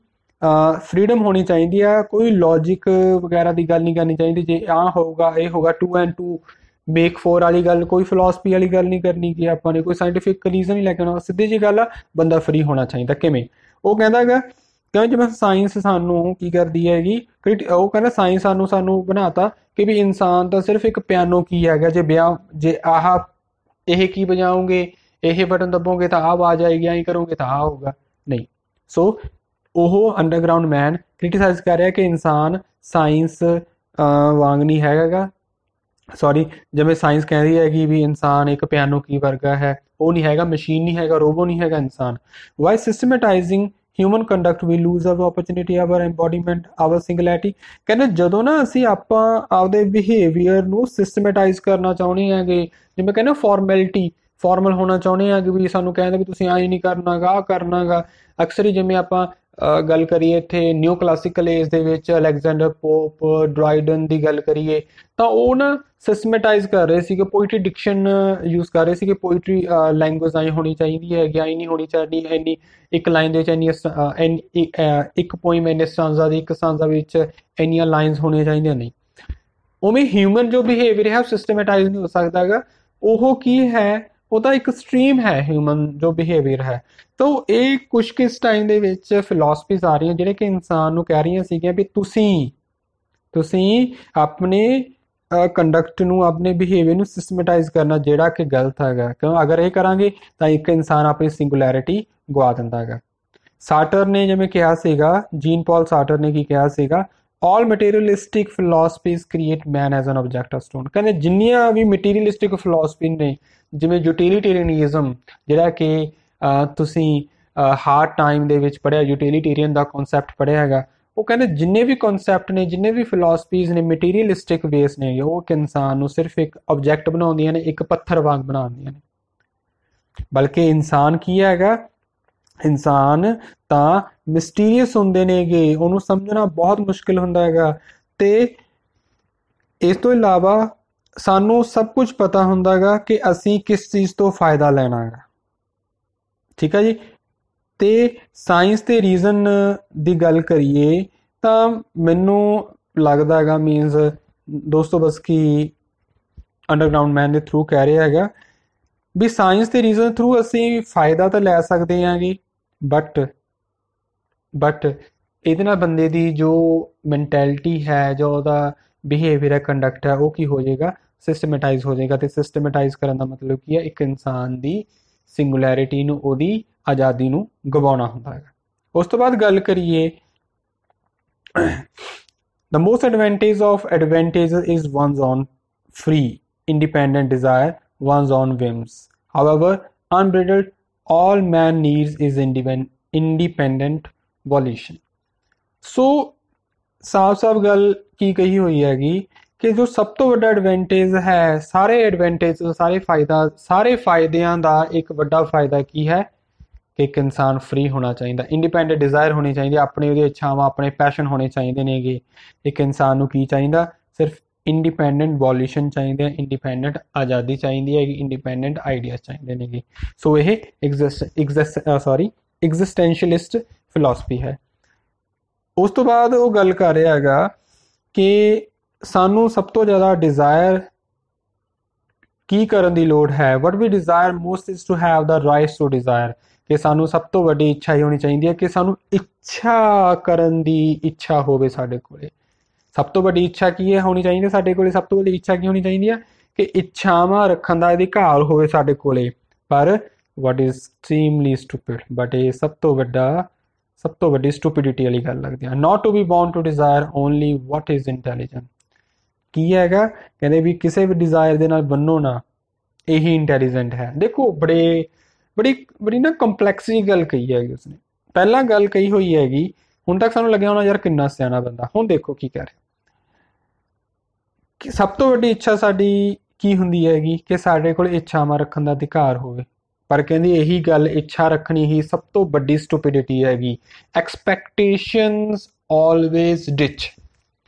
ਫਰੀਡਮ ਹੋਣੀ ਚਾਹੀਦੀ ਆ, ਕੋਈ ਲੌਜਿਕ ਵਗੈਰਾ ਦੀ ਗੱਲ ਨਹੀਂ ਕਰਨੀ ਚਾਹੀਦੀ, ਜੇ ਆਹ ਹੋਊਗਾ ਇਹ ਹੋਗਾ 2 and 2 ਮੇਕ 4 ਵਾਲੀ ਗੱਲ, ਕੋਈ ਫਿਲੋਸਫੀ ਵਾਲੀ ਗੱਲ ਨਹੀਂ ਕਰਨੀ ਕਿ ਆਪਾਂ ਨੇ ਕੋਈ ਸਾਇੰਟੀਫਿਕ ਰੀਜ਼ਨ ਨਹੀਂ ਲੈ ਕੇ ਆਉਣਾ। ਸਿੱਧੀ ਜਿਹੀ ਗੱਲ ਆ, ਬੰਦਾ ਫਰੀ ਹੋਣਾ ਚਾਹੀਦਾ। ਕਿਵੇਂ? ਉਹ ਕਹਿੰਦਾ ਹੈਗਾ ਕਿਉਂ ਜਿਵੇਂ ਸਾਇੰਸ ਸਾਨੂੰ ਕੀ ਕਰਦੀ ਹੈਗੀ, ਉਹ ਕਹਿੰਦਾ ਸਾਇੰਸ ਸਾਨੂੰ ਬਣਾਤਾ ਕਿ ਵੀ ਇਨਸਾਨ ਤਾਂ ਸਿਰਫ ਇੱਕ ਪਿਆਨੋ ਕੀ ਹੈਗਾ, ਜੇ ਇਹ ਕੀ ਵਜਾਓਗੇ, ਇਹ ਬਟਨ ਦੱਬੋਗੇ ਤਾਂ ਆਹ ਆਵਾਜ਼ ਆਏਗੀ, ਐਂ ਕਰੋਗੇ ਤਾਂ ਆਹ ਹੋਊਗਾ, ਨਹੀਂ। ਸੋ ਉਹ ਅੰਡਰਗਰਾਊਂਡ ਮੈਨ ਕ੍ਰਿਟੀਸਾਈਜ਼ ਕਰ ਰਿਹਾ ਕਿ ਇਨਸਾਨ ਸਾਇੰਸ ਵਾਂਗ ਨਹੀਂ ਹੈਗਾ। ਸੌਰੀ, ਜਿਵੇਂ ਸਾਇੰਸ ਕਹਿੰਦੀ ਹੈਗੀ ਵੀ ਇਨਸਾਨ ਇੱਕ ਪਿਆਨੋ ਕੀ ਵਰਗਾ ਹੈ, ਉਹ ਨਹੀਂ ਹੈਗਾ, ਮਸ਼ੀਨ ਨਹੀਂ ਹੈਗਾ, ਰੋਬੋ ਨਹੀਂ ਹੈਗਾ ਇਨਸਾਨ। Why systematising human conduct we lose our opportunity, our embodiment, our singularity. ਕਹਿੰਦੇ ਜਦੋਂ ਨਾ ਅਸੀਂ ਆਪਾਂ ਆਪਦੇ ਬਿਹੇਵੀਅਰ ਨੂੰ ਸਿਸਟਮੈਟਾਈਜ਼ ਕਰਨਾ ਚਾਹੁੰਦੇ ਹੈਗੇ, ਜਿਵੇਂ ਕਹਿੰਦੇ ਫਾਰਮਲ ਹੋਣਾ ਚਾਹੁੰਦੇ ਹਾਂ ਕਿ ਵੀ ਸਾਨੂੰ ਕਹਿੰਦੇ ਵੀ ਤੁਸੀਂ ਐਂ ਨਹੀਂ ਕਰਨਾਗਾ, ਆਹ ਕਰਨਾਗਾ। ਅਕਸਰ ਹੀ ਜਿਵੇਂ ਆਪਾਂ ਗੱਲ ਕਰੀਏ ਇੱਥੇ ਨਿਊ ਕਲਾਸੀਕਲ ਏਜ ਦੇ ਵਿੱਚ ਅਲੈਗਜ਼ੈਂਡਰ ਪੋਪ, ਡਰਾਈਡਨ ਦੀ ਗੱਲ ਕਰੀਏ ਤਾਂ ਉਹ ਨਾ ਸਿਸਟਮੈਟਾਈਜ਼ ਕਰ ਰਹੇ ਸੀਗੇ, ਪੋਇਟਰੀ ਡਿਕਸ਼ਨ ਯੂਜ਼ ਕਰ ਰਹੇ ਸੀਗੇ, ਪੋਇਟਰੀ ਲੈਂਗੁਏਜ ਐਂ ਹੋਣੀ ਚਾਹੀਦੀ ਹੈਗੀ, ਐਂ ਨਹੀਂ ਹੋਣੀ ਚਾਹੀਦੀ, ਇੰਨੀ ਇੱਕ ਲਾਈਨ ਦੇ ਵਿੱਚ ਇੱਕ ਪੋਇਮ ਇੰਨੇ ਸਟਾਂਜ਼ਾ ਦੀ, ਇੱਕ ਸਟਾਂਜ਼ਾ ਵਿੱਚ ਇੰਨੀਆਂ ਲਾਈਨਸ ਹੋਣੀਆਂ ਚਾਹੀਦੀਆਂ ਨਹੀਂ। ਉਵੇਂ ਹਿਊਮਨ ਜੋ ਬਿਹੇਵੀਅਰ ਹੈ ਉਹ ਸਿਸਟਮੈਟਾਈਜ਼ ਨਹੀਂ ਹੋ ਸਕਦਾ ਹੈਗਾ। ਉਹ ਕੀ ਹੈ, ਉਹਦਾ ਇੱਕ ਸਟਰੀਮ ਹੈ ਹਿਊਮਨ ਜੋ ਬਿਹੇਵੀਅਰ ਹੈ। ਤਾਂ ਇਹ ਕੁਛ ਕਿਸ ਟਾਈਮ ਦੇ ਵਿੱਚ ਫਿਲੋਸਫੀਜ਼ ਆ ਰਹੀਆਂ ਜਿਹੜੇ ਕਿ ਇਨਸਾਨ ਨੂੰ ਕਹਿ ਰਹੀਆਂ ਸੀਗੀਆਂ ਵੀ ਤੁਸੀਂ ਆਪਣੇ ਕੰਡਕਟ ਨੂੰ, ਆਪਣੇ ਬਿਹੇਵੀਅਰ ਨੂੰ ਸਿਸਟਮੈਟਾਈਜ਼ ਕਰਨਾ, ਜਿਹੜਾ ਕਿ ਗਲਤ ਹੈਗਾ। ਕਿਉਂ? ਅਗਰ ਇਹ ਕਰਾਂਗੇ ਤਾਂ ਇੱਕ ਇਨਸਾਨ ਆਪਣੀ ਸਿੰਗੂਲੈਰਿਟੀ ਗਵਾ ਦਿੰਦਾ ਹੈਗਾ। ਸਾਰਟਰ ਨੇ ਜਿਵੇਂ ਕਿਹਾ ਸੀਗਾ, ਜੀਨ ਪੌਲ ਸਾਰਟਰ ਨੇ ਕੀ ਕਿਹਾ ਸੀਗਾ, all materialistic philosophies create man as an object of stone। ਕਹਿੰਦੇ ਜਿੰਨੀਆਂ ਵੀ ਮਟੀਰੀਅਲਿਸਟਿਕ ਫਿਲਾਸਫੀ ਨੇ, ਜਿਵੇਂ ਯੂਟਿਲਿਟੇਰੀਅਨਿਜ਼ਮ, ਜਿਹੜਾ ਕਿ ਤੁਸੀਂ ਹਾਰਡ ਟਾਈਮ ਦੇ ਵਿੱਚ ਪੜ੍ਹਿਆ, ਯੂਟਿਲਿਟੇਰੀਅਨ ਦਾ ਕਨਸੈਪਟ ਪੜ੍ਹਿਆ ਹੈਗਾ। ਉਹ ਕਹਿੰਦੇ ਜਿੰਨੇ ਵੀ ਕਨਸੈਪਟ ਨੇ, ਜਿੰਨੇ ਵੀ ਫਿਲਾਸਫੀਜ਼ ਨੇ, ਮਟੀਰੀਅਲਿਸਟਿਕ ਬੇਸ ਨੇ, ਉਹ ਇੱਕ ਇਨਸਾਨ ਨੂੰ ਸਿਰਫ ਇੱਕ ਆਬਜੈਕਟ ਬਣਾਉਂਦੀਆਂ ਨੇ, ਇੱਕ ਪੱਥਰ ਵਾਂਗ ਬਣਾਉਂਦੀਆਂ ਨੇ। ਬਲਕਿ ਇਨਸਾਨ ਕੀ ਹੈਗਾ, ਇਨਸਾਨ ਤਾਂ ਮਿਸਟੀਰੀਅਸ ਹੁੰਦੇ ਨੇਗੇ, ਉਹਨੂੰ ਸਮਝਣਾ ਬਹੁਤ ਮੁਸ਼ਕਿਲ ਹੁੰਦਾ ਹੈਗਾ। ਤੇ ਇਸ ਤੋਂ ਇਲਾਵਾ ਸਾਨੂੰ ਸਭ ਕੁਝ ਪਤਾ ਹੁੰਦਾ ਹੈਗਾ ਕਿ ਅਸੀਂ ਕਿਸ ਚੀਜ਼ ਤੋਂ ਫਾਇਦਾ ਲੈਣਾ ਹੈਗਾ, ਠੀਕ ਹੈ ਜੀ। ਤੇ ਸਾਇੰਸ ਤੇ ਰੀਜ਼ਨ ਦੀ ਗੱਲ ਕਰੀਏ ਤਾਂ ਮੈਨੂੰ ਲੱਗਦਾ ਹੈਗਾ, ਮੀਨਸ ਦੋਸਤੋਵਸਕੀ ਅੰਡਰਗਰਾਊਂਡ ਮੈਨ ਦੇ ਥਰੂ ਕਹਿ ਰਿਹਾ ਹੈਗਾ ਵੀ ਸਾਇੰਸ ਤੇ ਰੀਜ਼ਨ ਥਰੂ ਅਸੀਂ ਫਾਇਦਾ ਤਾਂ ਲੈ ਸਕਦੇ ਹਾਂਗੇ, ਬਟ ਇਹਦੇ ਨਾਲ ਬੰਦੇ ਦੀ ਜੋ ਮੈਂਟੈਲਿਟੀ ਹੈ, ਜੋ ਉਹਦਾ ਬਿਹੇਵੀਅਰ ਹੈ, ਕੰਡਕਟ ਹੈ, ਉਹ ਕੀ ਹੋ ਜਾਏਗਾ, ਸਿਸਟਮੇਟਾਈਜ਼ ਹੋ ਜਾਏਗਾ। ਤੇ ਸਿਸਟਮੇਟਾਈਜ਼ ਕਰਨ ਦਾ ਮਤਲਬ ਕੀ ਹੈ, ਇੱਕ ਇਨਸਾਨ ਦੀ ਸਿੰਗੂਲੈਰਿਟੀ ਨੂੰ, ਉਹਦੀ ਆਜ਼ਾਦੀ ਨੂੰ ਗਵਾਉਣਾ ਹੁੰਦਾ ਹੈਗਾ। ਉਸ ਤੋਂ ਬਾਅਦ ਗੱਲ ਕਰੀਏ, the most advantages is one's own free independent desire, one's own whims, however unbridled all man needs is independent volition। ਸੋ ਸਾਫ਼ ਗੱਲ ਕੀ ਕਹੀ ਹੋਈ ਹੈਗੀ ਕਿ ਜੋ ਸਭ ਤੋਂ ਵੱਡਾ ਐਡਵਾਂਟੇਜ ਹੈ, ਸਾਰੇ ਫਾਇਦਿਆਂ ਦਾ ਇੱਕ ਵੱਡਾ ਫਾਇਦਾ ਕੀ ਹੈ ਕਿ ਇੱਕ ਇਨਸਾਨ ਫ੍ਰੀ ਹੋਣਾ ਚਾਹੀਦਾ, ਇੰਡੀਪੈਂਡੈਂਟ ਡਿਜ਼ਾਇਰ ਹੋਣੀ ਚਾਹੀਦੀ, ਆਪਣੀ ਉਹਦੀ ਇੱਛਾਵਾਂ, ਆਪਣੇ ਪੈਸ਼ਨ ਹੋਣੇ ਚਾਹੀਦੇ ਨੇਗੇ। ਇੱਕ ਇਨਸਾਨ ਨੂੰ ਕੀ ਚਾਹੀਦਾ, ਸਿਰਫ ਇੰਡੀਪੈਂਡੈਂਟ ਵੋਲਿਊਸ਼ਨ ਚਾਹੀਦੇ ਹੈ, ਇੰਡੀਪੈਂਡੈਂਟ ਆਜ਼ਾਦੀ ਚਾਹੀਦੀ ਹੈਗੀ, ਇੰਡੀਪੈਂਡੈਂਟ ਆਈਡੀਆਜ਼ ਚਾਹੀਦੇ ਨੇਗੇ। ਸੋ ਇਹ ਐਗਜ਼ਿਸਟੈਂਸ਼ੀਅਲਿਸਟ ਫਿਲਾਸਫੀ ਹੈ। ਉਸ ਤੋਂ ਬਾਅਦ ਉਹ ਗੱਲ ਕਰ ਰਿਹਾ ਹੈਗਾ ਕਿ ਸਾਨੂੰ ਸਭ ਤੋਂ ਜ਼ਿਆਦਾ ਡਿਜ਼ਾਇਰ ਕੀ ਕਰਨ ਦੀ ਲੋੜ ਹੈ, what we desire most is to have the right to desire, ਕਿ ਸਾਨੂੰ ਸਭ ਤੋਂ ਵੱਡੀ ਇੱਛਾ ਹੀ ਹੋਣੀ ਚਾਹੀਦੀ ਹੈ ਕਿ ਸਾਨੂੰ ਇੱਛਾ ਕਰਨ ਦੀ ਇੱਛਾ ਹੋਵੇ ਸਾਡੇ ਕੋਲੇ। ਸਭ ਤੋਂ ਵੱਡੀ ਇੱਛਾ ਕੀ ਹੈ ਹੋਣੀ ਚਾਹੀਦੀ ਹੈ ਸਾਡੇ ਕੋਲੇ, ਸਭ ਤੋਂ ਵੱਡੀ ਇੱਛਾ ਕੀ ਹੋਣੀ ਚਾਹੀਦੀ ਹੈ ਕਿ ਇੱਛਾਵਾਂ ਰੱਖਣ ਦਾ ਅਧਿਕਾਰ ਹੋਵੇ ਸਾਡੇ ਕੋਲੇ। ਪਰ what is extremely stupid, but ਇਹ ਸਭ ਤੋਂ ਵੱਡੀ ਸਟੂਪਿਡਿਟੀ ਵਾਲੀ ਗੱਲ ਲੱਗਦੀ ਹੈ। Not to be born to desire only what is intelligent, ਕੀ ਹੈਗਾ, ਕਹਿੰਦੇ ਵੀ ਕਿਸੇ ਵੀ ਡਿਜ਼ਾਇਰ ਦੇ ਨਾਲ ਬੰਨੋ ਨਾ, ਇਹੀ ਇੰਟੈਲੀਜੈਂਟ ਹੈ। ਦੇਖੋ ਬੜੀ ਨਾ ਕੰਪਲੈਕਸ ਜਿਹੀ ਗੱਲ ਕਹੀ ਹੈਗੀ ਉਸਨੇ। ਪਹਿਲਾਂ ਗੱਲ ਕਹੀ ਹੋਈ ਹੈਗੀ, ਹੁਣ ਤੱਕ ਸਾਨੂੰ ਲੱਗਿਆ ਹੋਣਾ ਯਾਰ ਕਿੰਨਾ ਸਿਆਣਾ ਬੰਦਾ। ਹੁਣ ਦੇਖੋ ਕੀ ਕਹਿ ਰਿਹਾ ਕਿ ਸਭ ਤੋਂ ਵੱਡੀ ਇੱਛਾ ਸਾਡੀ ਕੀ ਹੁੰਦੀ ਹੈਗੀ ਕਿ ਸਾਡੇ ਕੋਲ ਇੱਛਾਵਾਂ ਰੱਖਣ ਦਾ ਅਧਿਕਾਰ ਹੋਵੇ। ਪਰ ਕਹਿੰਦੀ ਇਹੀ ਗੱਲ, ਇੱਛਾ ਰੱਖਣੀ ਹੀ ਸਭ ਤੋਂ ਵੱਡੀ ਸਟੂਪਿਡਿਟੀ ਹੈਗੀ। ਐਕਸਪੈਕਟੇਸ਼ਨਸ ਆਲਵੇਜ਼ ਡਿਚ,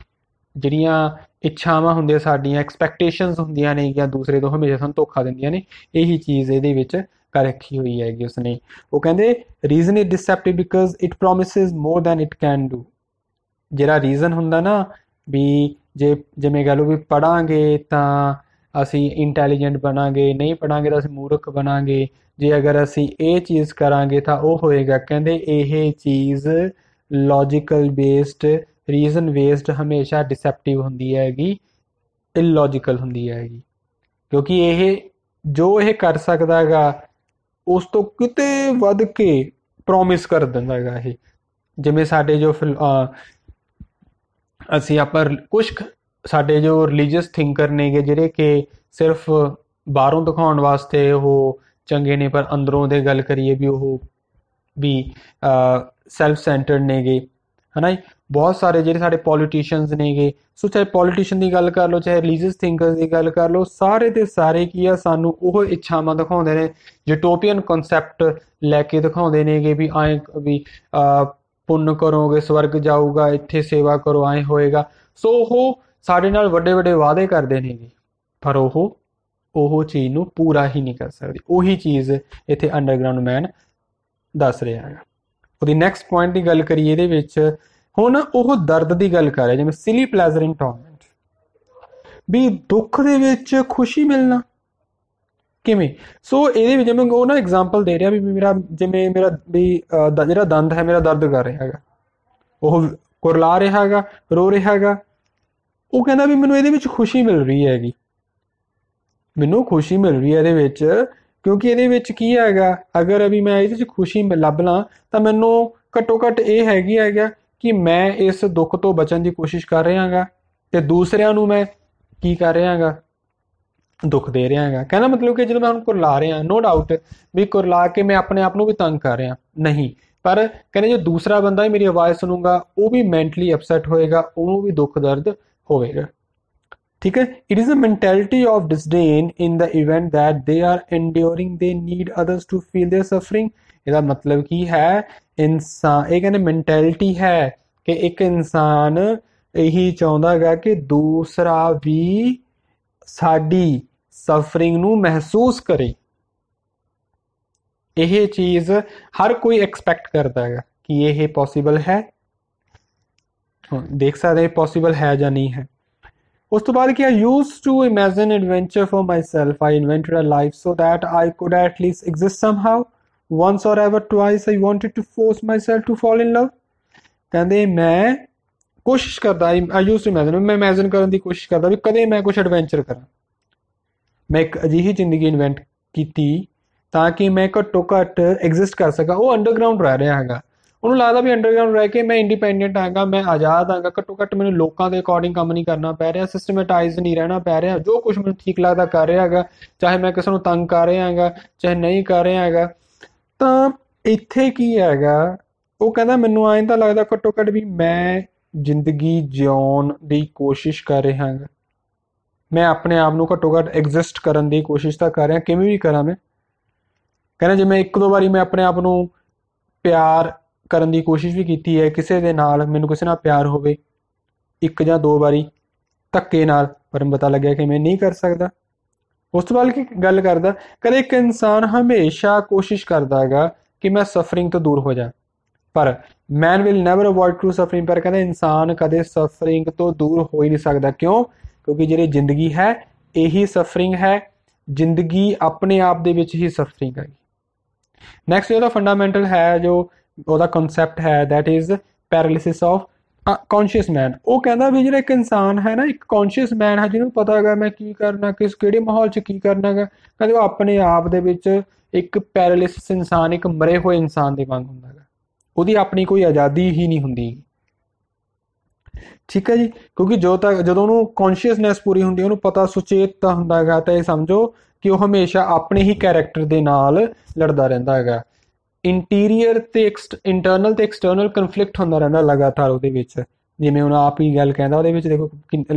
ਜਿਹੜੀਆਂ ਇੱਛਾਵਾਂ ਹੁੰਦੀਆਂ ਸਾਡੀਆਂ, ਐਕਸਪੈਕਟੇਸ਼ਨਸ ਹੁੰਦੀਆਂ ਨੇ ਜਾਂ ਦੂਸਰੇ ਤੋਂ ਹਮੇਸ਼ਾ ਸਾਨੂੰ ਧੋਖਾ ਦਿੰਦੀਆਂ ਨੇ, ਇਹੀ ਚੀਜ਼ ਇਹਦੇ ਵਿੱਚ ਕਰ ਰੱਖੀ ਹੋਈ ਹੈਗੀ ਉਸਨੇ। ਉਹ ਕਹਿੰਦੇ reason is deceptive because it promises more than it can do. ਜਿਹੜਾ ਰੀਜ਼ਨ ਹੁੰਦਾ ਨਾ ਵੀ ਜਿਵੇਂ ਕਹਿ ਲਓ ਵੀ ਪੜ੍ਹਾਂਗੇ ਤਾਂ ਅਸੀਂ ਇੰਟੈਲੀਜੈਂਟ ਬਣਾਂਗੇ, ਨਹੀਂ ਪੜ੍ਹਾਂਗੇ ਤਾਂ ਅਸੀਂ ਮੂਰਖ ਬਣਾਂਗੇ, ਜੇ ਅਗਰ ਅਸੀਂ ਇਹ ਚੀਜ਼ ਕਰਾਂਗੇ ਤਾਂ ਉਹ ਹੋਏਗਾ। ਕਹਿੰਦੇ ਇਹ ਚੀਜ਼ ਲੌਜੀਕਲ ਬੇਸਡ, ਰੀਜ਼ਨ ਬੇਸਡ ਹਮੇਸ਼ਾ ਡਿਸੈਪਟਿਵ ਹੁੰਦੀ ਹੈਗੀ, ਇਲੌਜੀਕਲ ਹੁੰਦੀ ਹੈਗੀ, ਕਿਉਂਕਿ ਇਹ ਕਰ ਸਕਦਾ ਹੈਗਾ ਉਸ ਤੋਂ ਕਿਤੇ ਵੱਧ ਕੇ ਪ੍ਰੋਮਿਸ ਕਰ ਦਿੰਦਾ ਹੈਗਾ। ਇਹ ਜਿਵੇਂ ਸਾਡੇ ਜੋ ਕੁਛ ਸਾਡੇ ਜੋ ਰਿਲੀਜੀਅਸ ਥਿੰਕਰ ਨੇਗੇ, ਜਿਹੜੇ ਕਿ ਸਿਰਫ ਬਾਹਰੋਂ ਦਿਖਾਉਣ ਵਾਸਤੇ ਉਹ ਚੰਗੇ ਨੇ, ਪਰ ਅੰਦਰੋਂ ਦੇ ਗੱਲ ਕਰੀਏ ਵੀ ਉਹ ਵੀ ਸੈਲਫ ਸੈਂਟਰਡ ਨੇਗੇ, ਹੈ ਨਾ ਜੀ। ਬਹੁਤ ਸਾਰੇ ਜਿਹੜੇ ਸਾਡੇ ਪੋਲੀਟੀਸ਼ੀਅਨਸ ਨੇਗੇ, ਸੋ ਚਾਹੇ ਪੋਲੀਟੀਸ਼ੀਅਨ ਦੀ ਗੱਲ ਕਰ ਲਓ, ਚਾਹੇ ਰਿਲੀਜੀਅਸ ਥਿੰਕਰਸ ਦੀ ਗੱਲ ਕਰ ਲਓ, ਸਾਰੇ ਦੇ ਸਾਰੇ ਕੀ ਆ, ਸਾਨੂੰ ਉਹ ਇੱਛਾਵਾਂ ਦਿਖਾਉਂਦੇ ਨੇ, ਯੂਟੋਪੀਅਨ ਕਨਸੈਪਟ ਲੈ ਕੇ ਦਿਖਾਉਂਦੇ ਨੇਗੇ ਵੀ ਐਂ ਵੀ ਪੁੰਨ ਕਰੋਗੇ ਸਵਰਗ ਜਾਊਗਾ, ਇੱਥੇ ਸੇਵਾ ਕਰੋ ਐਂ ਹੋਏਗਾ। ਸੋ ਉਹ ਸਾਡੇ ਨਾਲ ਵੱਡੇ ਵੱਡੇ ਵਾਅਦੇ ਕਰਦੇ ਨੇਗੇ, ਪਰ ਉਹ ਚੀਜ਼ ਨੂੰ ਪੂਰਾ ਹੀ ਨਹੀਂ ਕਰ ਸਕਦੀ। ਉਹੀ ਚੀਜ਼ ਇੱਥੇ ਅੰਡਰਗਰਾਊਂਡ ਮੈਨ ਦੱਸ ਰਿਹਾ ਹੈਗਾ। ਉਹਦੀ ਨੈਕਸਟ ਪੁਆਇੰਟ ਦੀ ਗੱਲ ਕਰੀਏ ਇਹਦੇ ਵਿੱਚ, ਹੁਣ ਉਹ ਦਰਦ ਦੀ ਗੱਲ ਕਰ ਰਿਹਾ, ਜਿਵੇਂ ਸਿਲੀ ਪਲੈਜ਼ਰ ਇਨ ਟੌਰਮੈਂਟ, ਵੀ ਦੁੱਖ ਦੇ ਵਿੱਚ ਖੁਸ਼ੀ ਮਿਲਣਾ ਕਿਵੇਂ। ਸੋ ਇਹਦੇ ਵਿੱਚ ਜਿਵੇਂ ਉਹ ਨਾ ਐਗਜ਼ਾਮਪਲ ਦੇ ਰਿਹਾ ਵੀ ਮੇਰਾ ਜਿਹੜਾ ਦੰਦ ਹੈ ਮੇਰਾ ਦਰਦ ਕਰ ਰਿਹਾ ਹੈਗਾ, ਉਹ ਕੁਰਲਾ ਰਿਹਾ ਹੈਗਾ, ਰੋ ਰਿਹਾ ਹੈਗਾ। ਉਹ ਕਹਿੰਦਾ ਵੀ ਮੈਨੂੰ ਇਹਦੇ ਵਿੱਚ ਖੁਸ਼ੀ ਮਿਲ ਰਹੀ ਹੈਗੀ, ਮੈਨੂੰ ਖੁਸ਼ੀ ਮਿਲ ਰਹੀ ਹੈ ਇਹਦੇ ਵਿੱਚ, ਕਿਉਂਕਿ ਇਹਦੇ ਵਿੱਚ ਕੀ ਹੈਗਾ, ਅਗਰ ਅਭੀ ਮੈਂ ਇਹਦੇ 'ਚ ਖੁਸ਼ੀ ਲੱਭ ਲਾਂ ਤਾਂ ਮੈਨੂੰ ਘੱਟੋ ਘੱਟ ਇਹ ਹੈਗਾ ਕਿ ਮੈਂ ਇਸ ਦੁੱਖ ਤੋਂ ਬਚਣ ਦੀ ਕੋਸ਼ਿਸ਼ ਕਰ ਰਿਹਾ ਹੈਗਾ ਤੇ ਦੂਸਰਿਆਂ ਨੂੰ ਮੈਂ ਕੀ ਕਰ ਰਿਹਾ ਹੈਗਾ, ਦੁੱਖ ਦੇ ਰਿਹਾ ਹੈਗਾ। ਕਹਿੰਦਾ ਮਤਲਬ ਕਿ ਜਦੋਂ ਮੈਂ ਹੁਣ ਕੁਰਲਾ ਰਿਹਾ, ਨੋ ਡਾਊਟ ਵੀ ਕੁਰਲਾ ਕੇ ਮੈਂ ਆਪਣੇ ਆਪ ਨੂੰ ਵੀ ਤੰਗ ਕਰ ਰਿਹਾ ਨਹੀਂ, ਪਰ ਕਹਿੰਦੇ ਜੋ ਦੂਸਰਾ ਬੰਦਾ ਹੀ ਮੇਰੀ ਆਵਾਜ਼ ਸੁਣੂਗਾ ਉਹ ਵੀ ਮੈਂਟਲੀ ਅਪਸੈਟ ਹੋਏਗਾ, ਉਹਨੂੰ ਵੀ ਦੁੱਖ ਦਰਦ ਹੋਵੇਗਾ। ਠੀਕ ਹੈ, it is a mentality of disdain in the event that they are enduring they need others to feel their suffering. ਇਹਦਾ ਮਤਲਬ ਕੀ ਹੈ, ਇਨਸਾਨ ਇਹ ਕਹਿੰਦੇ ਮੈਂਟੈਲਿਟੀ ਹੈ ਕਿ ਇੱਕ ਇਨਸਾਨ ਇਹੀ ਚਾਹੁੰਦਾ ਹੈਗਾ ਕਿ ਦੂਸਰਾ ਵੀ ਸਾਡੀ ਸਫਰਿੰਗ ਨੂੰ ਮਹਿਸੂਸ ਕਰੇ। ਇਹ ਚੀਜ਼ ਹਰ ਕੋਈ ਐਕਸਪੈਕਟ ਕਰਦਾ ਹੈਗਾ ਕਿ ਇਹ ਪੋਸੀਬਲ ਹੈ। ਦੇਖ ਸਕਦੇ ਪੋਸੀਬਲ ਹੈ ਜਾਂ ਨਹੀਂ ਹੈ। ਉਸ ਤੋਂ ਬਾਅਦ ਕੀ ਹੈ, used to imagine adventure for myself I invented a life so that I could at least exist somehow once or ever twice I wanted to force myself to fall in love। ਕਹਿੰਦੇ ਮੈਂ ਕੋਸ਼ਿਸ਼ ਕਰਦਾ, ਆਈ use to imagine, ਮੈਂ imagine ਕਰਨ ਦੀ ਕੋਸ਼ਿਸ਼ ਕਰਦਾ ਵੀ ਕਦੇ ਮੈਂ ਕੁਛ ਐਡਵੈਂਚਰ ਕਰਾਂ, ਮੈਂ ਇੱਕ ਅਜਿਹੀ ਜ਼ਿੰਦਗੀ ਇਨਵੈਂਟ ਕੀਤੀ ਤਾਂ ਕਿ ਮੈਂ ਘੱਟੋ ਘੱਟ ਐਗਜ਼ਿਸਟ ਕਰ ਸਕਾਂ। ਉਹ ਅੰਡਰਗਰਾਊਂਡ ਰਹਿ ਰਿਹਾ ਹੈਗਾ, ਉਹਨੂੰ ਲੱਗਦਾ ਵੀ ਅੰਡਰਗਰਾਊਂਡ ਰਹਿ ਕੇ ਮੈਂ ਇੰਡੀਪੈਂਡੈਂਟ ਹੈਗਾ, ਮੈਂ ਆਜ਼ਾਦ ਹੈਗਾ, ਘੱਟੋ ਘੱਟ ਮੈਨੂੰ ਲੋਕਾਂ ਦੇ ਅਕੋਰਡਿੰਗ ਕੰਮ ਨਹੀਂ ਕਰਨਾ ਪੈ ਰਿਹਾ, ਸਿਸਟਮੈਟਾਈਜ਼ ਨਹੀਂ ਰਹਿਣਾ ਪੈ ਰਿਹਾ, ਜੋ ਕੁਛ ਮੈਨੂੰ ਠੀਕ ਲੱਗਦਾ ਕਰ ਰਿਹਾ ਹੈਗਾ, ਚਾਹੇ ਮੈਂ ਕਿਸੇ ਨੂੰ ਤੰਗ ਕਰ ਰਿਹਾ ਹੈਗਾ ਚਾਹੇ ਨਹੀਂ ਕਰ ਰਿਹਾ ਹੈਗਾ। ਤਾਂ ਇੱਥੇ ਕੀ ਹੈਗਾ, ਉਹ ਕਹਿੰਦਾ ਮੈਨੂੰ ਐਂ ਤਾਂ ਲੱਗਦਾ ਘੱਟੋ ਘੱਟ ਵੀ ਮੈਂ ਜ਼ਿੰਦਗੀ ਜਿਉਣ ਦੀ ਕੋਸ਼ਿਸ਼ ਕਰ ਰਿਹਾ ਹੈਗਾ, ਮੈਂ ਆਪਣੇ ਆਪ ਨੂੰ ਘੱਟੋ ਘੱਟ ਐਗਜ਼ਿਸਟ ਕਰਨ ਦੀ ਕੋਸ਼ਿਸ਼ ਤਾਂ ਕਰ ਰਿਹਾ, ਕਿਵੇਂ ਵੀ ਕਰਾਂ। ਮੈਂ ਕਹਿੰਦਾ ਜੇ ਮੈਂ ਇੱਕ ਦੋ ਵਾਰੀ ਮੈਂ ਆਪਣੇ ਆਪ ਨੂੰ ਪਿਆਰ ਕਰਨ ਦੀ ਕੋਸ਼ਿਸ਼ ਵੀ ਕੀਤੀ ਹੈ ਕਿਸੇ ਦੇ ਨਾਲ, ਮੈਨੂੰ ਕਿਸੇ ਨਾਲ ਪਿਆਰ ਹੋਵੇ ਇੱਕ ਜਾਂ ਦੋ ਵਾਰੀ ਧੱਕੇ ਨਾਲ, ਪਰ ਮੈਨੂੰ ਪਤਾ ਲੱਗਿਆ ਕਿ ਮੈਂ ਨਹੀਂ ਕਰ ਸਕਦਾ। ਉਸ ਤੋਂ ਬਾਅਦ ਕੀ ਗੱਲ ਕਰਦਾ, ਕਦੇ ਇੱਕ ਇਨਸਾਨ ਹਮੇਸ਼ਾ ਕੋਸ਼ਿਸ਼ ਕਰਦਾ ਹੈਗਾ ਕਿ ਮੈਂ ਸਫਰਿੰਗ ਤੋਂ ਦੂਰ ਹੋ ਜਾ, ਪਰ man will never avoid true suffering. ਪਰ ਕਹਿੰਦਾ ਇਨਸਾਨ ਕਦੇ ਸਫਰਿੰਗ ਤੋਂ ਦੂਰ ਹੋ ਹੀ ਨਹੀਂ ਸਕਦਾ। ਕਿਉਂ? ਕਿਉਂਕਿ ਜਿਹੜੀ ਜ਼ਿੰਦਗੀ ਹੈ ਇਹੀ ਸਫਰਿੰਗ ਹੈ, ਜ਼ਿੰਦਗੀ ਆਪਣੇ ਆਪ ਦੇ ਵਿੱਚ ਹੀ ਸਫਰਿੰਗ ਹੈਗੀ। ਨੈਕਸਟ ਉਹਦਾ ਫੰਡਾਮੈਂਟਲ ਹੈ, ਜੋ ਉਹਦਾ ਕਨਸੈਪਟ ਹੈ, that is paralysis of conscious man. ਉਹ ਕਹਿੰਦਾ ਵੀ ਜਿਹੜਾ ਇੱਕ ਇਨਸਾਨ ਹੈ ਨਾ, ਇੱਕ ਕੌਨਸ਼ੀਅਸ ਮੈਨ ਹੈ ਜਿਹਨੂੰ ਪਤਾ ਹੈਗਾ ਮੈਂ ਕੀ ਕਰਨਾ, ਕਿਹੜੇ ਮਾਹੌਲ 'ਚ ਕੀ ਕਰਨਾ ਹੈਗਾ, ਕਹਿੰਦੇ ਉਹ ਆਪਣੇ ਆਪ ਦੇ ਵਿੱਚ ਇੱਕ ਪੈਰਾਲਿਸਿਸ ਇਨਸਾਨ, ਇੱਕ ਮਰੇ ਹੋਏ ਇਨਸਾਨ ਦੇ ਵਾਂਗ ਹੁੰਦਾ ਹੈਗਾ, ਉਹਦੀ ਆਪਣੀ ਕੋਈ ਆਜ਼ਾਦੀ ਹੀ ਨਹੀਂ ਹੁੰਦੀ। ਠੀਕ ਹੈ ਜੀ, ਕਿਉਂਕਿ ਜਦੋਂ ਉਹਨੂੰ ਕੌਨਸ਼ੀਅਸਨੈਸ ਪੂਰੀ ਹੁੰਦੀ, ਉਹਨੂੰ ਪਤਾ ਸੁਚੇਤ ਹੁੰਦਾ ਹੈਗਾ, ਤਾਂ ਇਹ ਸਮਝੋ ਕਿ ਉਹ ਹਮੇਸ਼ਾ ਆਪਣੇ ਹੀ ਕੈਰੈਕਟਰ ਦੇ ਨਾਲ ਲੜਦਾ ਰਹਿੰਦਾ ਹੈਗਾ। ਇੰਟੀਰੀਅਰ ਤੇ ਇੰਟਰਨਲ ਤੇ ਐਕਸਟਰਨਲ ਕਨਫਲਿਕਟ ਹੁੰਦਾ ਰਹਿੰਦਾ ਲਗਾਤਾਰ ਉਹਦੇ ਵਿੱਚ। ਜਿਵੇਂ ਹੁਣ ਆਪ ਹੀ ਗੱਲ ਕਹਿੰਦਾ, ਉਹਦੇ ਵਿੱਚ ਦੇਖੋ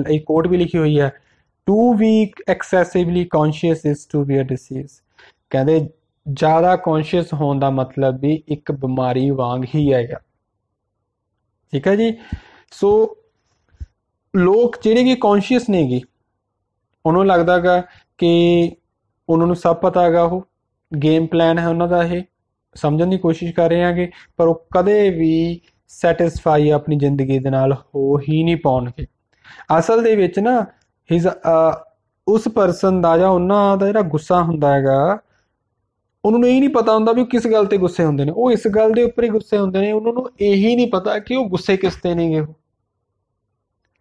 ਇੱਕ ਕੋਟ ਵੀ ਲਿਖੀ ਹੋਈ ਹੈ, to be excessively conscious is to be a disease. ਕਹਿੰਦੇ ਜ਼ਿਆਦਾ ਕੌਨਸ਼ੀਅਸ ਹੋਣ ਦਾ ਮਤਲਬ ਵੀ ਇੱਕ ਬਿਮਾਰੀ ਵਾਂਗ ਹੀ ਹੈਗਾ। ਠੀਕ ਹੈ ਜੀ। ਸੋ ਲੋਕ ਜਿਹੜੇ ਕਿ ਕੌਨਸ਼ੀਅਸ ਨੇਗੇ, ਉਹਨੂੰ ਲੱਗਦਾ ਹੈਗਾ ਕਿ ਉਹਨਾਂ ਨੂੰ ਸਭ ਪਤਾ ਹੈਗਾ, ਉਹ ਗੇਮ ਪਲਾਨ ਹੈ ਉਹਨਾਂ ਦਾ, ਇਹ ਸਮਝਣ ਦੀ ਕੋਸ਼ਿਸ਼ ਕਰ ਰਹੇ ਹੈਗੇ, ਪਰ ਉਹ ਕਦੇ ਵੀ ਸੈਟਿਸਫਾਈ ਆਪਣੀ ਜ਼ਿੰਦਗੀ ਦੇ ਨਾਲ ਹੋ ਹੀ ਨਹੀਂ ਪਾਉਣਗੇ। ਅਸਲ ਦੇ ਵਿੱਚ ਨਾ ਉਸ ਪਰਸਨ ਦਾ ਜਾਂ ਉਹਨਾਂ ਦਾ ਜਿਹੜਾ ਗੁੱਸਾ ਹੁੰਦਾ ਹੈਗਾ, ਉਹਨਾਂ ਨੂੰ ਇਹ ਨਹੀਂ ਪਤਾ ਹੁੰਦਾ ਵੀ ਉਹ ਕਿਸ ਗੱਲ ਤੇ ਗੁੱਸੇ ਹੁੰਦੇ ਨੇ, ਉਹ ਇਸ ਗੱਲ ਦੇ ਉੱਪਰ ਹੀ ਗੁੱਸੇ ਹੁੰਦੇ ਨੇ, ਉਹਨਾਂ ਨੂੰ ਇਹੀ ਨਹੀਂ ਪਤਾ ਕਿ ਉਹ ਗੁੱਸੇ ਕਿਸ ਤੇ ਨੇਗੇ। ਉਹ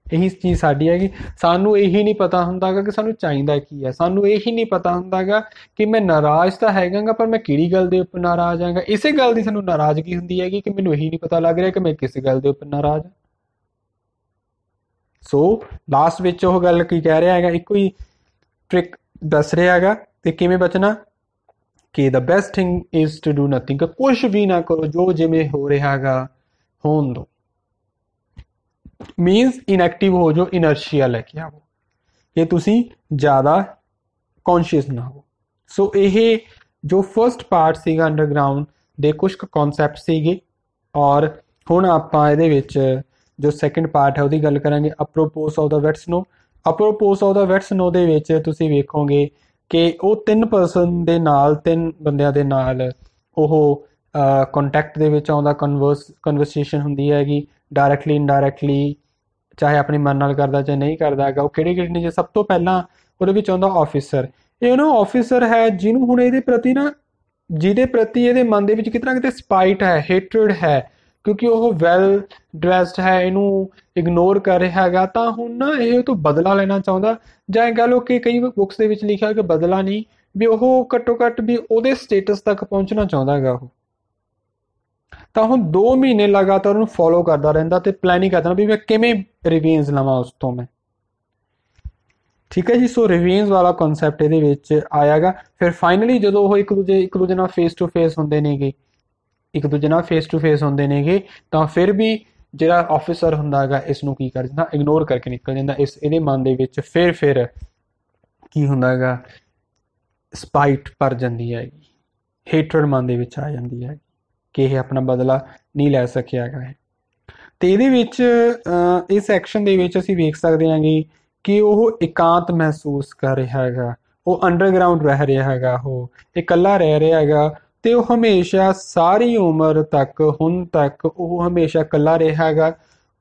ਇਹੀ ਚੀਜ਼ ਸਾਡੀ ਹੈਗੀ, ਸਾਨੂੰ ਇਹੀ ਨਹੀਂ ਪਤਾ ਹੁੰਦਾ ਗਾ ਕਿ ਸਾਨੂੰ ਚਾਹੀਦਾ ਕੀ ਹੈ, ਸਾਨੂੰ ਇਹੀ ਨਹੀਂ ਪਤਾ ਹੁੰਦਾ ਗਾ ਕਿ ਮੈਂ ਨਾਰਾਜ਼ ਤਾਂ ਹੈਗਾ ਗਾ, ਪਰ ਮੈਂ ਕਿਹੜੀ ਗੱਲ ਦੇ ਉੱਪਰ ਨਾਰਾਜ਼ ਆਂਗਾ। ਇਸੇ ਗੱਲ ਦੀ ਸਾਨੂੰ ਨਾਰਾਜ਼ਗੀ ਹੁੰਦੀ ਹੈਗੀ ਕਿ ਮੈਨੂੰ ਇਹੀ ਨਹੀਂ ਪਤਾ ਲੱਗ ਰਿਹਾ ਕਿ ਮੈਂ ਕਿਸ ਗੱਲ ਦੇ ਉੱਪਰ ਨਾਰਾਜ਼ ਹਾਂ। ਸੋ ਲਾਸਟ ਵਿੱਚ ਉਹ ਗੱਲ ਕੀ ਕਹਿ ਰਿਹਾ ਹੈਗਾ, ਇੱਕੋ ਹੀ ਟ੍ਰਿਕ ਦੱਸ ਰਿਹਾ ਹੈਗਾ ਤੇ ਕਿਵੇਂ ਬਚਣਾ, ਕਿ the best thing is to do nothing, ਕੁਛ ਵੀ ਨਾ ਕਰੋ, ਜੋ ਜਿਵੇਂ ਹੋ ਰਿਹਾ ਹੈਗਾ ਹੋਣ ਦਿਓ। ਮੀਨਸ ਇਨਐਕਟਿਵ ਹੋ ਜਾਓ, ਇਨਰਸ਼ੀਆ ਲੈ ਕੇ ਆਵੋ, ਕਿ ਤੁਸੀਂ ਜ਼ਿਆਦਾ ਕੌਨਸ਼ੀਅਸ ਨਾ ਹੋ। ਸੋ ਇਹ ਜੋ ਫਸਟ ਪਾਰਟ ਸੀਗਾ ਅੰਡਰਗਰਾਊਂਡ ਦੇ ਕੁਛ ਕੁ ਕੌਨਸੈਪਟ ਸੀਗੇ, ਔਰ ਹੁਣ ਆਪਾਂ ਇਹਦੇ ਵਿੱਚ ਜੋ ਸੈਕਿੰਡ ਪਾਰਟ ਹੈ ਉਹਦੀ ਗੱਲ ਕਰਾਂਗੇ, apropos of the wet snow. Apropos of the wet snow ਦੇ ਵਿੱਚ ਤੁਸੀਂ ਵੇਖੋਗੇ ਕਿ ਉਹ ਤਿੰਨ ਬੰਦਿਆਂ ਦੇ ਨਾਲ ਉਹ ਕੰਟੈਕਟ ਦੇ ਵਿੱਚ ਆਉਂਦਾ, ਕਨਵਰਸੇਸ਼ਨ ਹੁੰਦੀ ਹੈਗੀ, ਡਾਇਰੈਕਟਲੀ ਇਨਡਾਇਰੈਕਟਲੀ, ਚਾਹੇ ਆਪਣੇ ਮਨ ਨਾਲ ਕਰਦਾ ਚਾਹੇ ਨਹੀਂ ਕਰਦਾ ਹੈਗਾ। ਉਹ ਕਿਹੜੇ ਨੇ, ਜੇ ਸਭ ਤੋਂ ਪਹਿਲਾਂ ਉਹਦੇ ਵਿੱਚ ਆਉਂਦਾ ਆਫਿਸਰ। ਇਹ ਨਾ ਆਫਿਸਰ ਹੈ ਜਿਹਨੂੰ ਹੁਣ ਇਹਦੇ ਪ੍ਰਤੀ ਨਾ, ਜਿਹਦੇ ਪ੍ਰਤੀ ਇਹਦੇ ਮਨ ਦੇ ਵਿੱਚ ਕਿਤੇ ਨਾ ਕਿਤੇ ਸਪਾਈਟ ਹੈ, ਹੇਟਰਡ ਹੈ, ਕਿਉਂਕਿ ਉਹ ਵੈਲ ਡਰੈਸਡ ਹੈ, ਇਹਨੂੰ ਇਗਨੋਰ ਕਰ ਰਿਹਾ ਹੈਗਾ। ਤਾਂ ਹੁਣ ਨਾ ਇਹ ਤੋਂ ਬਦਲਾ ਲੈਣਾ ਚਾਹੁੰਦਾ, ਜਾਂ ਇਹ ਗੱਲ ਕਿ ਕਈ ਬੁੱਕਸ ਦੇ ਵਿੱਚ ਲਿਖਿਆ ਕਿ ਬਦਲਾ ਨਹੀਂ, ਵੀ ਉਹ ਘੱਟੋ ਘੱਟ ਵੀ ਉਹਦੇ ਸਟੇਟਸ ਤੱਕ ਪਹੁੰਚਣਾ ਚਾਹੁੰਦਾ ਹੈਗਾ ਉਹ। ਤਾਂ ਹੁਣ 2 ਮਹੀਨੇ ਲਗਾਤਾਰ ਉਹਨੂੰ ਫੋਲੋ ਕਰਦਾ ਰਹਿੰਦਾ ਤੇ ਪਲੈਨਿੰਗ ਕਰਦਾ ਵੀ ਮੈਂ ਕਿਵੇਂ ਰਿਵੈਂਜ ਲਵਾਂ ਉਸ ਤੋਂ ਮੈਂ। ਠੀਕ ਹੈ ਜੀ। ਸੋ ਰਿਵੈਂਜ ਵਾਲਾ ਕਨਸੈਪਟ ਇਹਦੇ ਵਿੱਚ ਆਇਆਗਾ। ਫਿਰ ਫਾਈਨਲੀ ਜਦੋਂ ਉਹ ਇੱਕ ਦੂਜੇ ਨਾਲ ਫੇਸ ਟੂ ਫੇਸ ਹੁੰਦੇ ਨੇਗੇ, ਤਾਂ ਫਿਰ ਵੀ ਜਿਹੜਾ ਆਫਿਸਰ ਹੁੰਦਾ ਹੈਗਾ ਇਸ ਨੂੰ ਕੀ ਕਰ ਜਾਂਦਾ, ਇਗਨੋਰ ਕਰਕੇ ਨਿਕਲ ਜਾਂਦਾ। ਇਹਦੇ ਮਨ ਦੇ ਵਿੱਚ ਫਿਰ ਕੀ ਹੁੰਦਾ ਹੈਗਾ, ਸਪਾਈਟ ਭਰ ਜਾਂਦੀ ਹੈਗੀ, ਹੇਟਰਡ ਮਨ ਦੇ ਵਿੱਚ ਆ ਜਾਂਦੀ ਹੈ ਕਿ ਇਹ ਆਪਣਾ ਬਦਲਾ ਨਹੀਂ ਲੈ ਸਕਿਆ ਹੈਗਾ। ਤੇ ਇਹਦੇ ਵਿੱਚ ਇਸ ਐਕਸ਼ਨ ਦੇ ਵਿੱਚ ਅਸੀਂ ਵੇਖ ਸਕਦੇ ਹਾਂਗੇ ਕਿ ਉਹ ਇਕਾਂਤ ਮਹਿਸੂਸ ਕਰ ਰਿਹਾ ਹੈਗਾ, ਉਹ ਅੰਡਰਗਰਾਊਂਡ ਰਹਿ ਰਿਹਾ ਹੈਗਾ, ਉਹ ਇਕੱਲਾ ਰਹਿ ਰਿਹਾ ਹੈਗਾ ਤੇ ਉਹ ਹਮੇਸ਼ਾ ਸਾਰੀ ਉਮਰ ਤੱਕ, ਹੁਣ ਤੱਕ ਉਹ ਹਮੇਸ਼ਾ ਇਕੱਲਾ ਰਿਹਾ ਹੈਗਾ।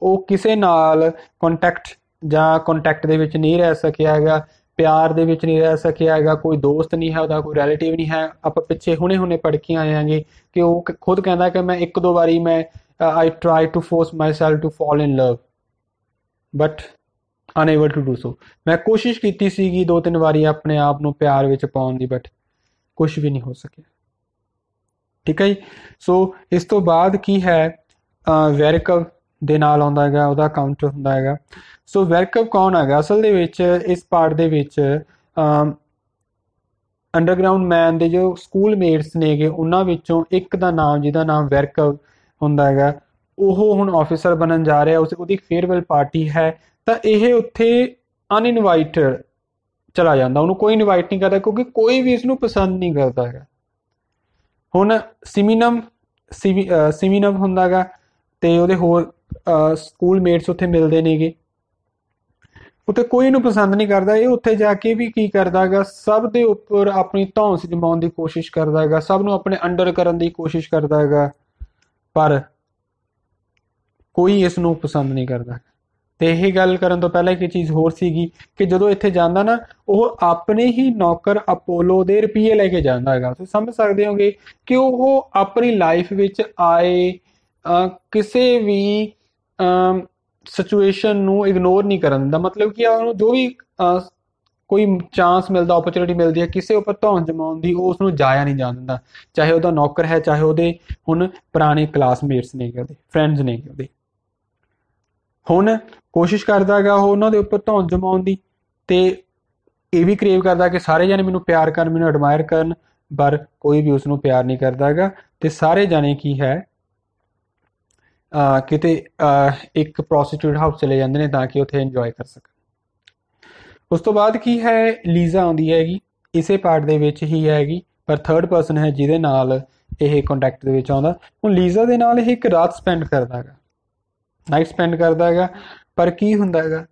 ਉਹ ਕਿਸੇ ਨਾਲ ਕੰਟੈਕਟ ਦੇ ਵਿੱਚ ਨਹੀਂ ਰਹਿ ਸਕਿਆ ਹੈਗਾ, ਪਿਆਰ ਦੇ ਵਿੱਚ ਨਹੀਂ ਰਹਿ ਸਕਿਆ ਹੈਗਾ, ਕੋਈ ਦੋਸਤ ਨਹੀਂ ਹੈ ਉਹਦਾ, ਕੋਈ ਰਿਲੇਟਿਵ ਨਹੀਂ ਹੈ। ਆਪਾਂ ਪਿੱਛੇ ਹੁਣੇ ਪੜ੍ਹ ਕੇ ਆਏ ਹਾਂਗੇ ਕਿ ਉਹ ਖੁਦ ਕਹਿੰਦਾ ਕਿ ਮੈਂ 1-2 ਵਾਰੀ I tried to force myself to fall in love but unable to do so। ਮੈਂ ਕੋਸ਼ਿਸ਼ ਕੀਤੀ ਸੀਗੀ 2-3 ਵਾਰੀ ਆਪਣੇ ਆਪ ਨੂੰ ਪਿਆਰ ਵਿੱਚ ਪਾਉਣ ਦੀ, ਬਟ ਕੁਝ ਵੀ ਨਹੀਂ ਹੋ ਸਕਿਆ। ਠੀਕ ਹੈ ਜੀ। ਸੋ ਇਸ ਤੋਂ ਬਾਅਦ ਕੀ ਹੈ, ਵੈਰਕਵ ਦੇ ਨਾਲ ਆਉਂਦਾ ਹੈਗਾ, ਉਹਦਾ ਕਾਊਂਟਰ ਹੁੰਦਾ ਹੈਗਾ। ਸੋ ਵੈਰਕਵ ਕੌਣ ਹੈਗਾ ਅਸਲ ਦੇ ਵਿੱਚ? ਇਸ ਪਾਰਟ ਦੇ ਵਿੱਚ ਅੰਡਰਗਰਾਊਂਡ ਮੈਨ ਦੇ ਜੋ ਸਕੂਲ ਮੇਟਸ ਨੇਗੇ ਉਹਨਾਂ ਵਿੱਚੋਂ ਇੱਕ ਦਾ ਨਾਮ, ਜਿਹਦਾ ਨਾਮ ਵੈਰਕਵ ਹੁੰਦਾ ਹੈਗਾ, ਉਹ ਹੁਣ ਆਫਿਸਰ ਬਣਨ ਜਾ ਰਿਹਾ। ਉਹਦੀ ਫੇਅਰਵੈਲ ਪਾਰਟੀ ਹੈ ਤਾਂ ਇਹ ਉੱਥੇ ਅਨਇਨਵਾਈਟਡ ਚਲਾ ਜਾਂਦਾ, ਉਹਨੂੰ ਕੋਈ ਇਨਵਾਈਟ ਨਹੀਂ ਕਰਦਾ ਕਿਉਂਕਿ ਕੋਈ ਵੀ ਇਸਨੂੰ ਪਸੰਦ ਨਹੀਂ ਕਰਦਾ ਹੈਗਾ। ਹੁਣ ਸਿਮੀਨਵ ਹੁੰਦਾ ਹੈਗਾ ਤੇ ਉਹਦੇ ਹੋਰ ਸਕੂਲ ਮੇਟਸ ਉੱਥੇ ਮਿਲਦੇ ਨੇਗੇ, ਉੱਥੇ ਕੋਈ ਇਹਨੂੰ ਪਸੰਦ ਨਹੀਂ ਕਰਦਾ। ਇਹ ਉੱਥੇ ਜਾ ਕੇ ਵੀ ਕੀ ਕਰਦਾ ਹੈਗਾ, ਸਭ ਦੇ ਉੱਪਰ ਆਪਣੀ ਧੌਂਸ ਜਮਾਉਣ ਦੀ ਕੋਸ਼ਿਸ਼ ਕਰਦਾ ਹੈਗਾ, ਸਭ ਨੂੰ ਆਪਣੇ ਅੰਡਰ ਕਰਨ ਦੀ ਕੋਸ਼ਿਸ਼ ਕਰਦਾ ਹੈਗਾ, ਪਰ ਕੋਈ ਇਸ ਨੂੰ ਪਸੰਦ ਨਹੀਂ ਕਰਦਾ। ਤੇ ਇਹ ਗੱਲ ਕਰਨ ਤੋਂ ਪਹਿਲਾਂ ਇੱਕ ਚੀਜ਼ ਹੋਰ ਸੀਗੀ ਕਿ ਜਦੋਂ ਇੱਥੇ ਜਾਂਦਾ ਨਾ, ਉਹ ਆਪਣੇ ਹੀ ਨੌਕਰ ਅਪੋਲੋ ਦੇ ਰੁਪਈਏ ਲੈ ਕੇ ਜਾਂਦਾ ਹੈਗਾ। ਤੁਸੀਂ ਸਮਝ ਸਕਦੇ ਹੋਗੇ ਕਿ ਉਹ ਆਪਣੀ ਲਾਈਫ ਵਿੱਚ ਆਏ ਕਿਸੇ ਵੀ ਸਿਚੁਏਸ਼ਨ ਨੂੰ ਇਗਨੋਰ ਨਹੀਂ ਕਰਨ ਦਿੰਦਾ। ਮਤਲਬ ਕਿ ਉਹਨੂੰ ਜੋ ਵੀ ਕੋਈ ਚਾਂਸ ਮਿਲਦਾ, ਓਪਰਚੁਨਿਟੀ ਮਿਲਦੀ ਹੈ ਕਿਸੇ ਉੱਪਰ ਧੌਣ ਜਮਾਉਣ ਦੀ, ਉਹ ਉਸਨੂੰ ਜਾਇਆ ਨਹੀਂ ਜਾਣ ਦਿੰਦਾ। ਚਾਹੇ ਉਹਦਾ ਨੌਕਰ ਹੈ, ਚਾਹੇ ਉਹਦੇ ਹੁਣ ਪੁਰਾਣੇ ਕਲਾਸਮੇਟਸ ਨੇਗੇ, ਉਹਦੇ ਫਰੈਂਡਸ ਨੇਗੇ ਉਹਦੇ। ਹੁਣ ਕੋਸ਼ਿਸ਼ ਕਰਦਾ ਹੈਗਾ ਉਹ ਉਹਨਾਂ ਦੇ ਉੱਪਰ ਧੌਣ ਜਮਾਉਣ ਦੀ, ਤੇ ਇਹ ਵੀ ਕਰੇਵ ਕਰਦਾ ਕਿ ਸਾਰੇ ਜਾਣੇ ਮੈਨੂੰ ਪਿਆਰ ਕਰਨ, ਮੈਨੂੰ ਐਡਮਾਇਰ ਕਰਨ, ਪਰ ਕੋਈ ਵੀ ਉਸਨੂੰ ਪਿਆਰ ਨਹੀਂ ਕਰਦਾ ਹੈਗਾ। ਤੇ ਸਾਰੇ ਜਾਣੇ ਕੀ ਹੈ, ਕਿਤੇ ਇੱਕ ਪ੍ਰੋਸਟੀਟਿਊਟ ਹਾਊਸ ਚਲੇ ਜਾਂਦੇ ਨੇ ਤਾਂ ਕਿ ਉੱਥੇ ਇੰਜੋਏ ਕਰ ਸਕਣ। ਉਸ ਤੋਂ ਬਾਅਦ ਕੀ ਹੈ, ਲੀਜ਼ਾ ਆਉਂਦੀ ਹੈਗੀ, ਇਸੇ ਪਾਰਟ ਦੇ ਵਿੱਚ ਹੀ ਹੈਗੀ, ਪਰ ਥਰਡ ਪਰਸਨ ਹੈ ਜਿਹਦੇ ਨਾਲ ਇਹ ਕੰਟੈਕਟ ਦੇ ਵਿੱਚ ਆਉਂਦਾ। ਹੁਣ ਲੀਜ਼ਾ ਦੇ ਨਾਲ ਇਹ ਇੱਕ ਰਾਤ ਸਪੈਂਡ ਕਰਦਾ ਹੈਗਾ, ਨਾਈਟ ਸਪੈਂਡ ਕਰਦਾ ਹੈਗਾ, ਪਰ ਕੀ ਹੁੰਦਾ ਹੈਗਾ,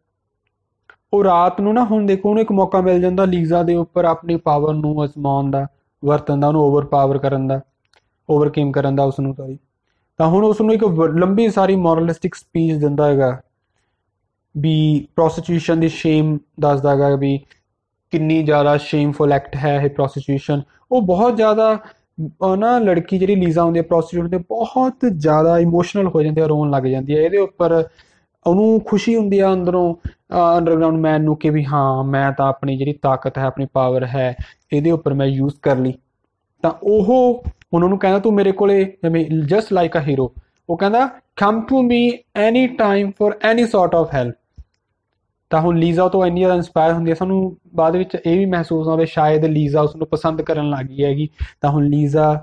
ਉਹ ਰਾਤ ਨੂੰ ਨਾ, ਹੁਣ ਦੇਖੋ ਉਹਨੂੰ ਇੱਕ ਮੌਕਾ ਮਿਲ ਜਾਂਦਾ ਲੀਜ਼ਾ ਦੇ ਉੱਪਰ ਆਪਣੀ ਪਾਵਰ ਨੂੰ ਅਜ਼ਮਾਉਣ ਦਾ, ਵਰਤਣ ਦਾ, ਉਹਨੂੰ ਓਵਰਪਾਵਰ ਕਰਨ ਦਾ, ਓਵਰਕੇਮ ਕਰਨ ਦਾ ਉਸਨੂੰ, ਸੌਰੀ। ਤਾਂ ਹੁਣ ਉਸਨੂੰ ਇੱਕ ਲੰਬੀ ਸਾਰੀ ਮੋਰਲਿਸਟਿਕ ਸਪੀਚ ਦਿੰਦਾ ਹੈਗਾ ਵੀ ਪ੍ਰੋਸਟੀਟਿਊਸ਼ਨ ਦੀ ਸ਼ੇਮ ਦੱਸਦਾ ਹੈਗਾ ਵੀ ਕਿੰਨੀ ਜ਼ਿਆਦਾ ਸ਼ੇਮਫੁਲ ਐਕਟ ਹੈ ਇਹ ਪ੍ਰੋਸਟੀਟਿਊਸ਼ਨ। ਉਹ ਬਹੁਤ ਜ਼ਿਆਦਾ ਨਾ, ਲੜਕੀ ਜਿਹੜੀ ਲੀਜ਼ਾ ਹੁੰਦੀ ਹੈ ਪ੍ਰੋਸਟੀਟਿਊਟ ਤੇ, ਬਹੁਤ ਜ਼ਿਆਦਾ ਇਮੋਸ਼ਨਲ ਹੋ ਜਾਂਦੀ ਹੈ, ਰੋਣ ਲੱਗ ਜਾਂਦੀ ਹੈ। ਇਹਦੇ ਉੱਪਰ ਉਹਨੂੰ ਖੁਸ਼ੀ ਹੁੰਦੀ ਆ ਅੰਦਰੋਂ, ਅੰਡਰਗਰਾਊਂਡ ਮੈਨ ਨੂੰ, ਕਿ ਵੀ ਹਾਂ ਮੈਂ ਤਾਂ ਆਪਣੀ ਜਿਹੜੀ ਤਾਕਤ ਹੈ, ਆਪਣੀ ਪਾਵਰ ਹੈ, ਇਹਦੇ ਉੱਪਰ ਮੈਂ ਯੂਜ਼ ਕਰ ਲਈ। ਤਾਂ ਉਹ ਹੁਣ ਉਹਨੂੰ ਕਹਿੰਦਾ ਤੂੰ ਮੇਰੇ ਕੋਲੇ ਜਸਟ ਲਾਈਕ ਅ ਹੀਰੋ। ਉਹ ਕਹਿੰਦਾ come to me any time for any sort of help. ਤਾਂ ਹੁਣ ਲੀਜ਼ਾ ਤੋਂ ਇੰਨੀ ਜ਼ਿਆਦਾ ਇੰਸਪਾਇਰ ਹੁੰਦੀ ਹੈ, ਸਾਨੂੰ ਬਾਅਦ ਵਿੱਚ ਇਹ ਵੀ ਮਹਿਸੂਸ ਹੁੰਦਾ ਸ਼ਾਇਦ ਲੀਜ਼ਾ ਉਸਨੂੰ ਪਸੰਦ ਕਰਨ ਲੱਗ ਗਈ ਹੈਗੀ। ਤਾਂ ਹੁਣ ਲੀਜ਼ਾ,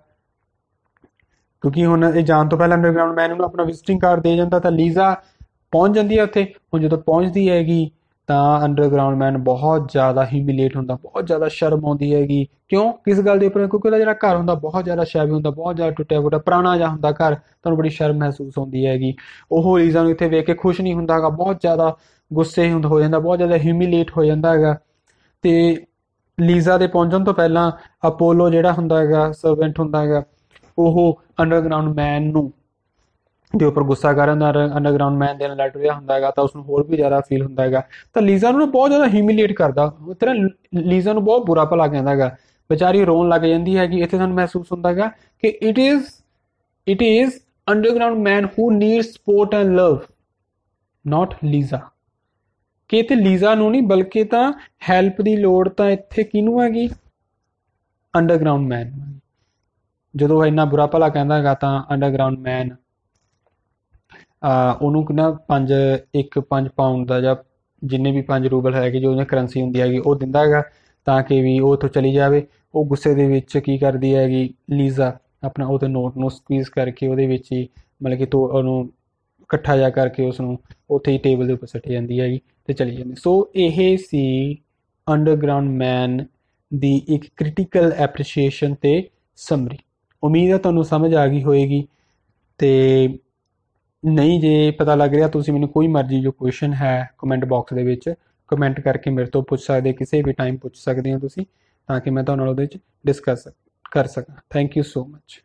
ਕਿਉਂਕਿ ਹੁਣ ਇਹ ਜਾਣ ਤੋਂ ਪਹਿਲਾਂ ਅੰਡਰਗਰਾਊਂਡ ਮੈਨ ਨੂੰ ਆਪਣਾ ਵਿਜ਼ਿਟਿੰਗ ਕਾਰਡ ਦੇ ਜਾਂਦਾ, ਤਾਂ ਲੀਜ਼ਾ ਪਹੁੰਚ ਜਾਂਦੀ ਹੈ ਉੱਥੇ। ਹੁਣ ਜਦੋਂ ਪਹੁੰਚਦੀ ਹੈਗੀ ਤਾਂ ਅੰਡਰਗਰਾਊਂਡ ਮੈਨ ਬਹੁਤ ਜ਼ਿਆਦਾ ਹਿਊਮੀਲੇਟ ਹੁੰਦਾ, ਬਹੁਤ ਜ਼ਿਆਦਾ ਸ਼ਰਮ ਆਉਂਦੀ ਹੈਗੀ। ਕਿਉਂ? ਕਿਸ ਗੱਲ ਦੇ ਉੱਪਰ? ਕਿਉਂਕਿ ਉਹਦਾ ਜਿਹੜਾ ਘਰ ਹੁੰਦਾ ਬਹੁਤ ਜ਼ਿਆਦਾ ਸ਼ੈਵੀ ਹੁੰਦਾ, ਬਹੁਤ ਜ਼ਿਆਦਾ ਟੁੱਟਿਆ ਫੁੱਟਿਆ ਪੁਰਾਣਾ ਜਿਹਾ ਹੁੰਦਾ ਘਰ, ਤੁਹਾਨੂੰ ਬੜੀ ਸ਼ਰਮ ਮਹਿਸੂਸ ਹੁੰਦੀ ਹੈਗੀ। ਉਹ ਲੀਜ਼ਾ ਨੂੰ ਇੱਥੇ ਵੇਖ ਕੇ ਖੁਸ਼ ਨਹੀਂ ਹੁੰਦਾ ਹੈਗਾ, ਬਹੁਤ ਜ਼ਿਆਦਾ ਗੁੱਸੇ ਹੋ ਜਾਂਦਾ, ਬਹੁਤ ਜ਼ਿਆਦਾ ਹਿਊਮੀਲੇਟ ਹੋ ਜਾਂਦਾ ਹੈਗਾ। ਤੇ ਲੀਜ਼ਾ ਦੇ ਪਹੁੰਚਣ ਤੋਂ ਪਹਿਲਾਂ ਅਪੋਲੋ ਜਿਹੜਾ ਹੁੰਦਾ ਹੈਗਾ, ਸਰਵੈਂਟ ਹੁੰਦਾ ਹੈਗਾ, ਉਹ ਅੰਡਰਗਰਾਊਂਡ ਮੈਨ ਨੂੰ ਦੇ ਉੱਪਰ ਗੁੱਸਾ ਕਰਨ ਦਾ, ਅੰਡਰਗਰਾਊਂਡ ਮੈਨ ਦੇ ਨਾਲ ਲੜ ਰਿਹਾ ਹੁੰਦਾ ਹੈਗਾ, ਤਾਂ ਉਸਨੂੰ ਹੋਰ ਵੀ ਜ਼ਿਆਦਾ ਫੀਲ ਹੁੰਦਾ ਹੈਗਾ। ਤਾਂ ਲੀਜ਼ਾ ਨੂੰ ਬਹੁਤ ਜ਼ਿਆਦਾ ਹਿਊਮੀਲੇਟ ਕਰਦਾ, ਤੇਰਾ ਲੀਜ਼ਾ ਨੂੰ ਬਹੁਤ ਬੁਰਾ ਭਲਾ ਕਹਿੰਦਾ ਹੈਗਾ, ਵਿਚਾਰੀ ਰੋਣ ਲੱਗ ਜਾਂਦੀ ਹੈਗੀ। ਇੱਥੇ ਸਾਨੂੰ ਮਹਿਸੂਸ ਹੁੰਦਾ ਹੈਗਾ ਕਿ it is underground man who needs support and love, not Lisa. ਕਿ ਇੱਥੇ ਲੀਜ਼ਾ ਨੂੰ ਨਹੀਂ, ਬਲਕਿ ਤਾਂ ਹੈਲਪ ਦੀ ਲੋੜ ਤਾਂ ਇੱਥੇ ਕਿਹਨੂੰ ਹੈਗੀ, ਅੰਡਰਗਰਾਊਂਡ ਮੈਨ ਨੂੰ। ਜਦੋਂ ਇੰਨਾ ਬੁਰਾ ਭਲਾ ਕਹਿੰਦਾ ਹੈਗਾ ਤਾਂ ਅੰਡਰਗਰਾਊਂਡ ਮੈਨ ਉਹਨੂੰ ਨਾ 5 ਪਾਉਂਡ ਦਾ ਜਾਂ ਜਿੰਨੇ ਵੀ 5 ਰੂਬਲ ਹੈਗੇ ਜੋ ਉਹਦੀ ਕਰੰਸੀ ਹੁੰਦੀ ਹੈਗੀ ਉਹ ਦਿੰਦਾ ਹੈਗਾ ਤਾਂ ਕਿ ਵੀ ਉਹ ਉੱਥੋਂ ਚਲੀ ਜਾਵੇ। ਉਹ ਗੁੱਸੇ ਦੇ ਵਿੱਚ ਕੀ ਕਰਦੀ ਹੈਗੀ ਲੀਜ਼ਾ, ਆਪਣਾ ਉਹਦੇ ਨੋਟ ਨੂੰ ਸਕਵੀਜ਼ ਕਰਕੇ ਉਹਦੇ ਵਿੱਚ ਹੀ ਮਤਲਬ ਕਿ ਉਹਨੂੰ ਇਕੱਠਾ ਜਾ ਕਰਕੇ ਉਸ ਨੂੰ ਉੱਥੇ ਹੀ ਟੇਬਲ ਦੇ ਉੱਪਰ ਸੁੱਟ ਜਾਂਦੀ ਹੈਗੀ ਤੇ ਚਲੀ ਜਾਂਦੀ। ਸੋ ਇਹ ਸੀ ਅੰਡਰਗਰਾਊਂਡ ਮੈਨ ਦੀ ਇੱਕ ਕ੍ਰਿਟੀਕਲ ਐਪਰੀਸ਼ੀਏਸ਼ਨ ਤੇ ਸਮਰੀ। ਉਮੀਦ ਹੈ ਤੁਹਾਨੂੰ ਸਮਝ ਆ ਗਈ ਹੋਏਗੀ। ਤੇ ਨਹੀਂ ਜੇ ਪਤਾ ਲੱਗ ਰਿਹਾ ਤੁਸੀਂ ਮੈਨੂੰ ਕੋਈ ਮਰਜ਼ੀ ਜੋ ਕੁਐਸਚਨ ਹੈ ਕਮੈਂਟ ਬਾਕਸ ਦੇ ਵਿੱਚ ਕਮੈਂਟ ਕਰਕੇ ਮੇਰੇ ਤੋਂ ਪੁੱਛ ਸਕਦੇ, ਕਿਸੇ ਵੀ ਟਾਈਮ ਪੁੱਛ ਸਕਦੇ ਹੋ ਤੁਸੀਂ, ਤਾਂ ਕਿ ਮੈਂ ਤੁਹਾਡੇ ਨਾਲ ਉਹਦੇ ਵਿੱਚ ਡਿਸਕਸ ਕਰ ਸਕਾਂ। Thank you so much.